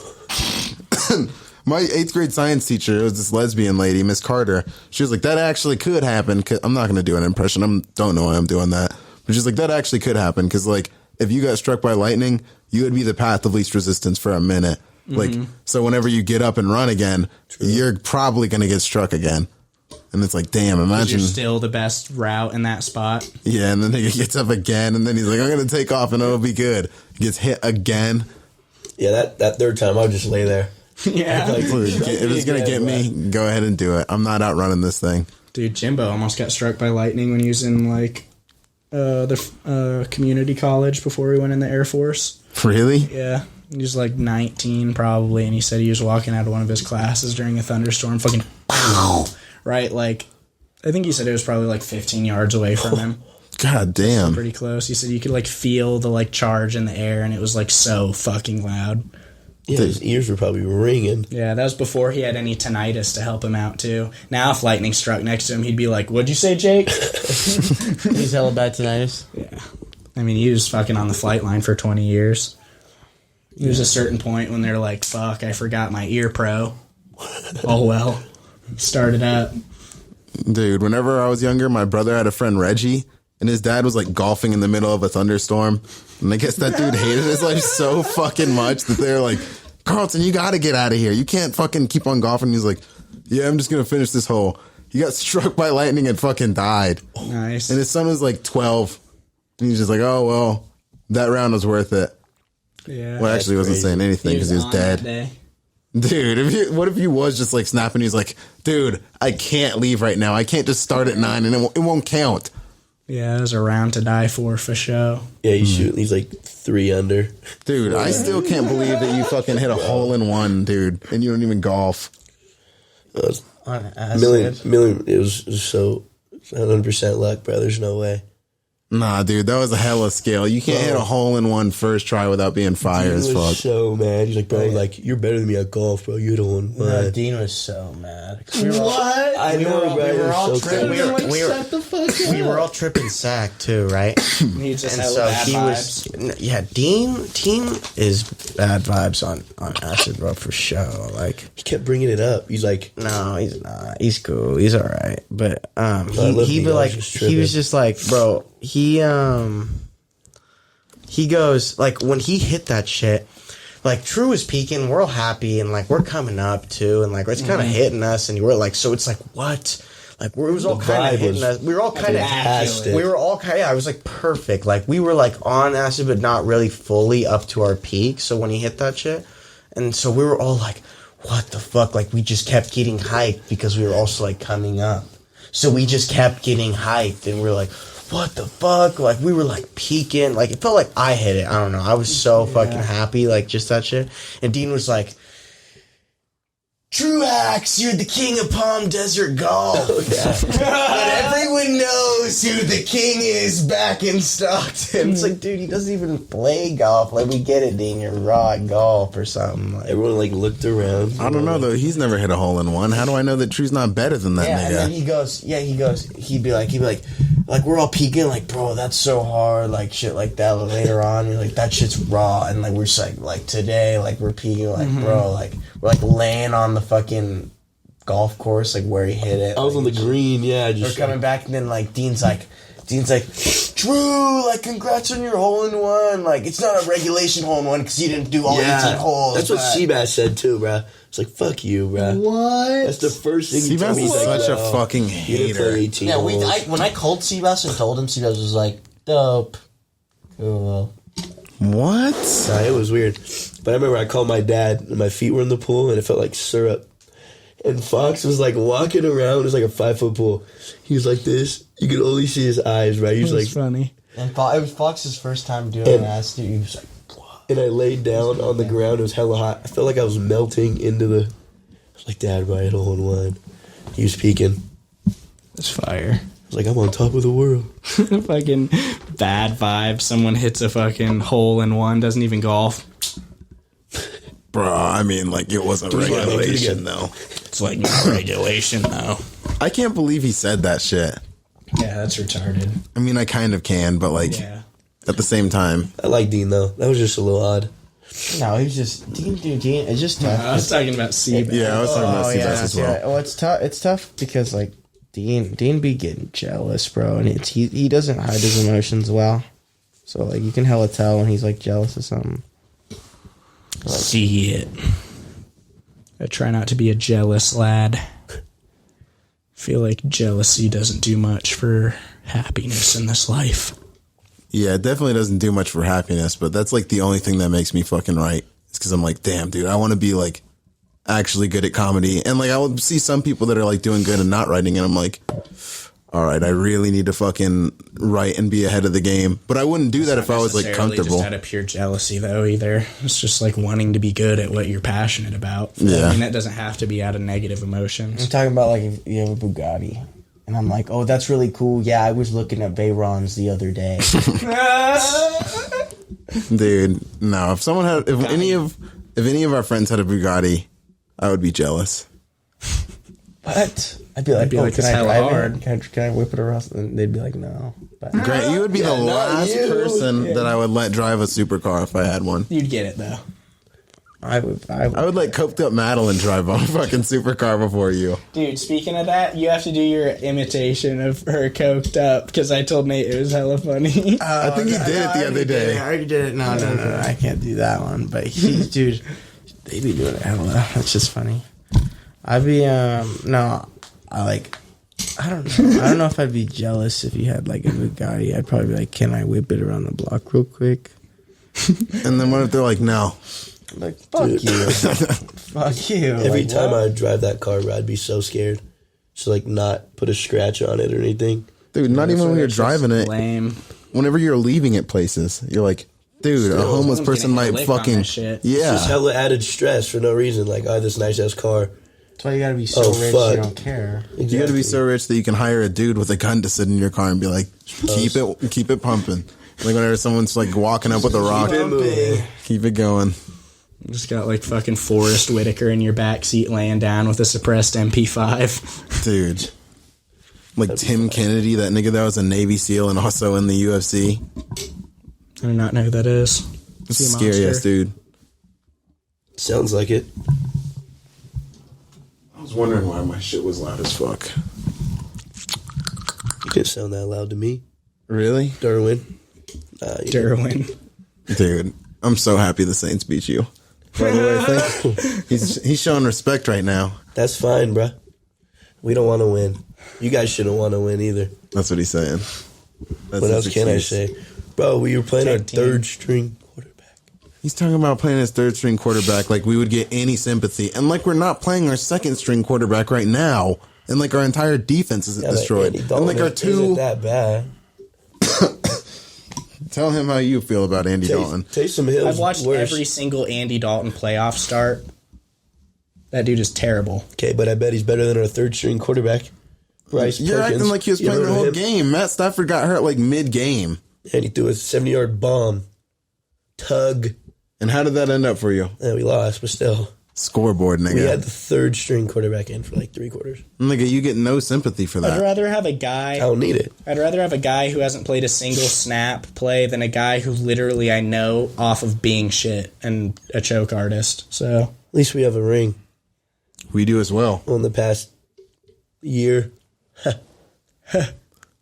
My 8th grade science teacher, it was this lesbian lady, Miss Carter. She was like, that actually could happen. I'm not going to do an impression. I don't know why I'm doing that. But she's like, that actually could happen. Because, like, if you got struck by lightning, you would be the path of least resistance for a minute. Like, so whenever you get up and run again, you're probably going to get struck again. And it's like, damn, imagine. You're still the best route in that spot. Yeah, and then he gets up again, and then he's like, I'm going to take off, and it'll be good. He gets hit again. Yeah, that third time I'll just lay there. Yeah. Like, Dude, if it's going to get me, go ahead and do it. I'm not outrunning this thing. Dude, Jimbo almost got struck by lightning when he was in, like, the community college before he went in the Air Force. Really? Yeah. He was like 19 probably, and he said he was walking out of one of his classes during a thunderstorm, fucking pow, right? Like, I think he said it was probably like 15 yards away from him. God damn. Pretty close. He said you could like feel the like charge in the air, and it was like so fucking loud. Yeah, his ears were probably ringing. Yeah, that was before he had any tinnitus to help him out too. Now if lightning struck next to him, he'd be like, "What'd you say, Jake?" He's hella bad tinnitus. Yeah. I mean, he was fucking on the flight line for 20 years. There's a certain point when they're like, "Fuck, I forgot my ear pro." Oh well. Started up. Dude, whenever I was younger, my brother had a friend, Reggie, and his dad was like golfing in the middle of a thunderstorm. And I guess that dude hated his life so fucking much that they're like, "Carlton, you gotta get out of here. You can't fucking keep on golfing." He's like, "Yeah, I'm just gonna finish this hole." He got struck by lightning and fucking died. Nice. And his son was like 12. And he's just like, "Oh, well, that round was worth it." Yeah. Well, actually, he wasn't saying anything because he was on that dead. day. Dude, what if he was just like snapping? He's like, "Dude, I can't leave right now. I can't just start at 9 and it won't count." Yeah, it was a round to die for sure. Yeah, he's shooting. He's like 3 under. Dude, I still can't believe that you fucking hit a hole in one, dude, and you don't even golf. It was On million. It was so 100% luck, bro. There's no way. Nah, dude, that was a hella skill. You can't hit a hole in one first try without being fire He as was fuck. so mad. He's like, bro, like you're better than me at golf, bro. You're the one. No, Dean was so mad. I know, bro. We were all so tripping. crazy. We were all tripping sack too, right? He just And had so bad he vibes. was, yeah. Dean is bad vibes on acid, bro, for sure. Like, He kept bringing it up. He's like, no, he's not. He's cool. He's all right. But love he Dean. be I was like, just he was tripping. just like, bro. He goes like when he hit that shit. Like True is peaking, we're all happy, and like we're coming up too, and like it's kind of hitting us, and we're like, so it's like what? Like it was all The kind vibe of hitting was us. We were all kind of fantastic. we were all kind of, yeah, it was like perfect. Like we were like on acid, but not really fully up to our peak. So when he hit that shit, and so we were all like, what the fuck? Like we just kept getting hyped because we were also like coming up. So we just kept getting hyped, and we were like, what the fuck? Like we were like peaking. Like it felt like I hit it. I don't know. I was so fucking happy. Like just that shit. And Dean was like, Truax, you're the king of Palm Desert Golf. But everyone knows who the king is back in Stockton. It's like, dude, he doesn't even play golf. Like, we get it, Dean. You're raw at golf or something. Like, everyone like looked around. I don't know, though. He's never hit a hole in one. How do I know that True's not better than that yeah, and then nigga? he goes, he'd be like, we're all peeking, like, bro, that's so hard, like, shit like that. Later on, you're like, that shit's raw. And, like, we're just like today, like, we're peeking, like, bro, like, we're, like, laying on the fucking golf course, like, where he hit it. I was on the green, yeah. We're coming back, and then, like, Dean's like, Drew, like, congrats on your hole-in-one. Like, it's not a regulation hole-in-one because you didn't do all 18 holes. That's what but- Seabass said too, bro. It's like, fuck you, bro. What? That's the first thing he told Seabass me. is He's like, such a "Well, fucking you didn't play hater." 18 Yeah, holes." when I called Seabass and told him, Seabass was like, dope. Cool. What? Nah, it was weird. But I remember I called my dad, and my feet were in the pool, and it felt like syrup. And Fox was like walking around. It was like a 5-foot pool. He was like this. You could only see his eyes, right? He was like, Funny. And it was Fox's first time doing And- that. Dude, he was like, and I laid down on the ground. It was hella hot. I felt like I was melting into the. I was like, Dad, bro, I hit a hole in one. He was peeking. It's fire. I was like, I'm on top of the world. Fucking bad vibe. Someone hits a fucking hole in one, doesn't even golf. Bro, I mean, like, it wasn't regulation, though. It's like not regulation, though. I can't believe he said that shit. Yeah, that's retarded. I mean, I kind of can, but, like, Yeah. at the same time. I like Dean though. That was just a little odd. no, he was just, Dean, it's just tough. I was talking about Seabass. Yeah, I was talking about Seabass yeah, as well. yeah. Well, it's tough. It's tough because like Dean be getting jealous, bro, and he doesn't hide his emotions well. So like you can hella tell when he's like jealous of something. See it. I try not to be a jealous lad. Feel like jealousy doesn't do much for happiness in this life. Yeah, it definitely doesn't do much for happiness, but that's, like, the only thing that makes me fucking right. It's because I'm like, damn, dude, I want to be, like, actually good at comedy. And, like, I will see some people that are, like, doing good and not writing, and I'm like, all right, I really need to fucking write and be ahead of the game. But I wouldn't do that if I was like Necessarily comfortable. Just out of pure jealousy, though. Either it's just like wanting to be good at what you're passionate about. Yeah. I mean, that doesn't have to be out of negative emotions. I'm talking about like if you have a Bugatti, and I'm like, oh, that's really cool. Yeah, I was looking at Veyrons the other day. Dude, no. If someone had, if any of our friends had a Bugatti, I would be jealous. What? I'd be like, oh, like, can it's I hella drive hard. it? Can I whip it around? And they'd be like, no. But Grant, you would be the not last you. person that I would let drive a supercar if I had one. You'd get it though. I would. I would let coked up Madeline drive on a fucking supercar before you. Dude, speaking of that, you have to do your imitation of her coked up because I told Nate it was hella funny. I think he did it the other day. I already did it. No, I can't do that one. But dude, they be doing it hella. That's just funny. I'd be no, I don't know if I'd be jealous if you had like a Bugatti. I'd probably be like, can I whip it around the block real quick? And then what if they're like, no? Like, fuck you. Fuck you. Every Like, time what? I'd drive that car, bro, I'd be so scared. Just like not put a scratch on it or anything. Dude, not even when you're That's just driving it. lame. Whenever you're leaving it places, you're like, dude, a homeless someone's person gonna hit a might lick on fucking that shit. yeah. Just hella added stress for no reason. Like, I have this nice ass car. That's why you gotta be so Oh, rich fuck. you don't care. You got to be so rich that you can hire a dude with a gun to sit in your car and be like, keep it pumping. Like whenever someone's like walking up with a rock, keep it going. Just got like fucking Forrest Whitaker in your backseat laying down with a suppressed MP5. Dude. Like Tim Kennedy, that nigga that was a Navy SEAL and also in the UFC. I do not know who that is. Is he a Scary ass monster? dude. Sounds like it. I was wondering why my shit was loud as fuck. You didn't sound that loud to me. Really? Derwin. Derwin. Dude, I'm so happy the Saints beat you. By the way, thank he's showing respect right now. That's fine, bruh. We don't want to win. You guys shouldn't want to win either. That's what he's saying. That's What his else can I excuse. say? Bro, we were playing our Tag team. third string quarterback. He's talking about playing his third string quarterback like we would get any sympathy. And like we're not playing our second string quarterback right now. And like our entire defense is destroyed. Andy And like our Dalton isn't two. that bad. Tell him how you feel about Andy Dalton. Taysom Hill's I've watched worse. every single Andy Dalton playoff start. That dude is terrible. Okay, but I bet he's better than our third string quarterback. Bryce You're Perkins. acting like he was You playing ever the heard whole of him? game. Matt Stafford got hurt like mid game. And he threw a 70-yard bomb. Tug. And how did that end up for you? And we lost, but still. Scoreboard, nigga. We had the third string quarterback in for like 3 quarters. Nigga, you get no sympathy for I'd that. rather have a I guy. don't need it. I'd rather have a guy who hasn't played a single snap play than a guy who literally I know off of being shit and a choke artist. So At least we have a ring We do as well. on the past year.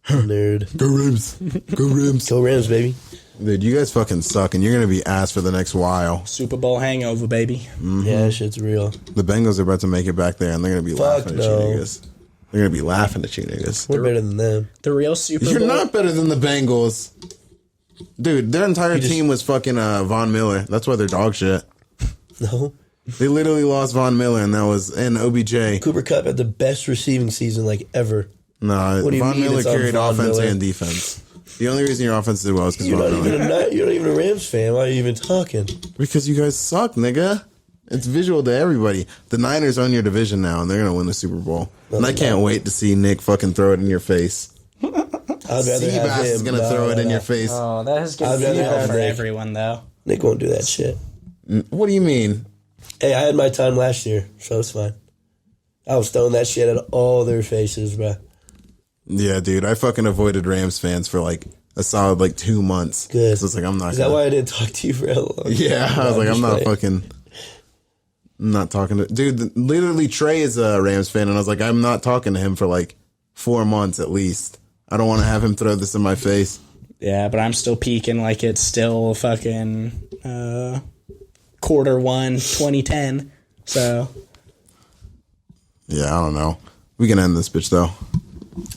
Nerd. Go Rams. Go Rams. Go Rams, baby. Dude, you guys fucking suck, and you're going to be ass for the next while. Super Bowl hangover, baby. Yeah, that shit's real. The Bengals are about to make it back there, and they're going to be Fuck laughing no. at you niggas. They're going to be laughing at you niggas. We're better than them. The real Super You're Bowl. not better than the Bengals. Dude, their entire team was fucking Von Miller. That's why they're dog shit. No. They literally lost Von Miller, and that was in OBJ. Cooper Kupp had the best receiving season like ever. No, What do you Von mean Miller it's on carried Von offense Miller? and defense. The only reason your offense did well is because You're Von not even Miller. you're not even a Rams fan. Why are you even talking? Because you guys suck, nigga. It's visual to everybody. The Niners own your division now, and they're going to win the Super Bowl. And I can't wait to see Nick fucking throw it in your face. I'd rather have Seabass him. is going to No, throw it no, in no. your face. Oh, that has I'd good rather feel have for Nick. everyone, though. Nick won't do that shit. What do you mean? Hey, I had my time last year, so it's fine. I was throwing that shit at all their faces, bro. Yeah, dude, I fucking avoided Rams fans for like a solid like 2 months. Good. So it's like, I'm not Is that gonna- why I didn't talk to you for how long? Yeah, I was like, I'm just not playing. I'm not talking to dude. Literally, Trey is a Rams fan, and I was like, I'm not talking to him for like 4 months at least. I don't want to have him throw this in my face. Yeah, but I'm still peaking like it's still fucking Q1 2010. So Yeah, I don't know. We can end this bitch though.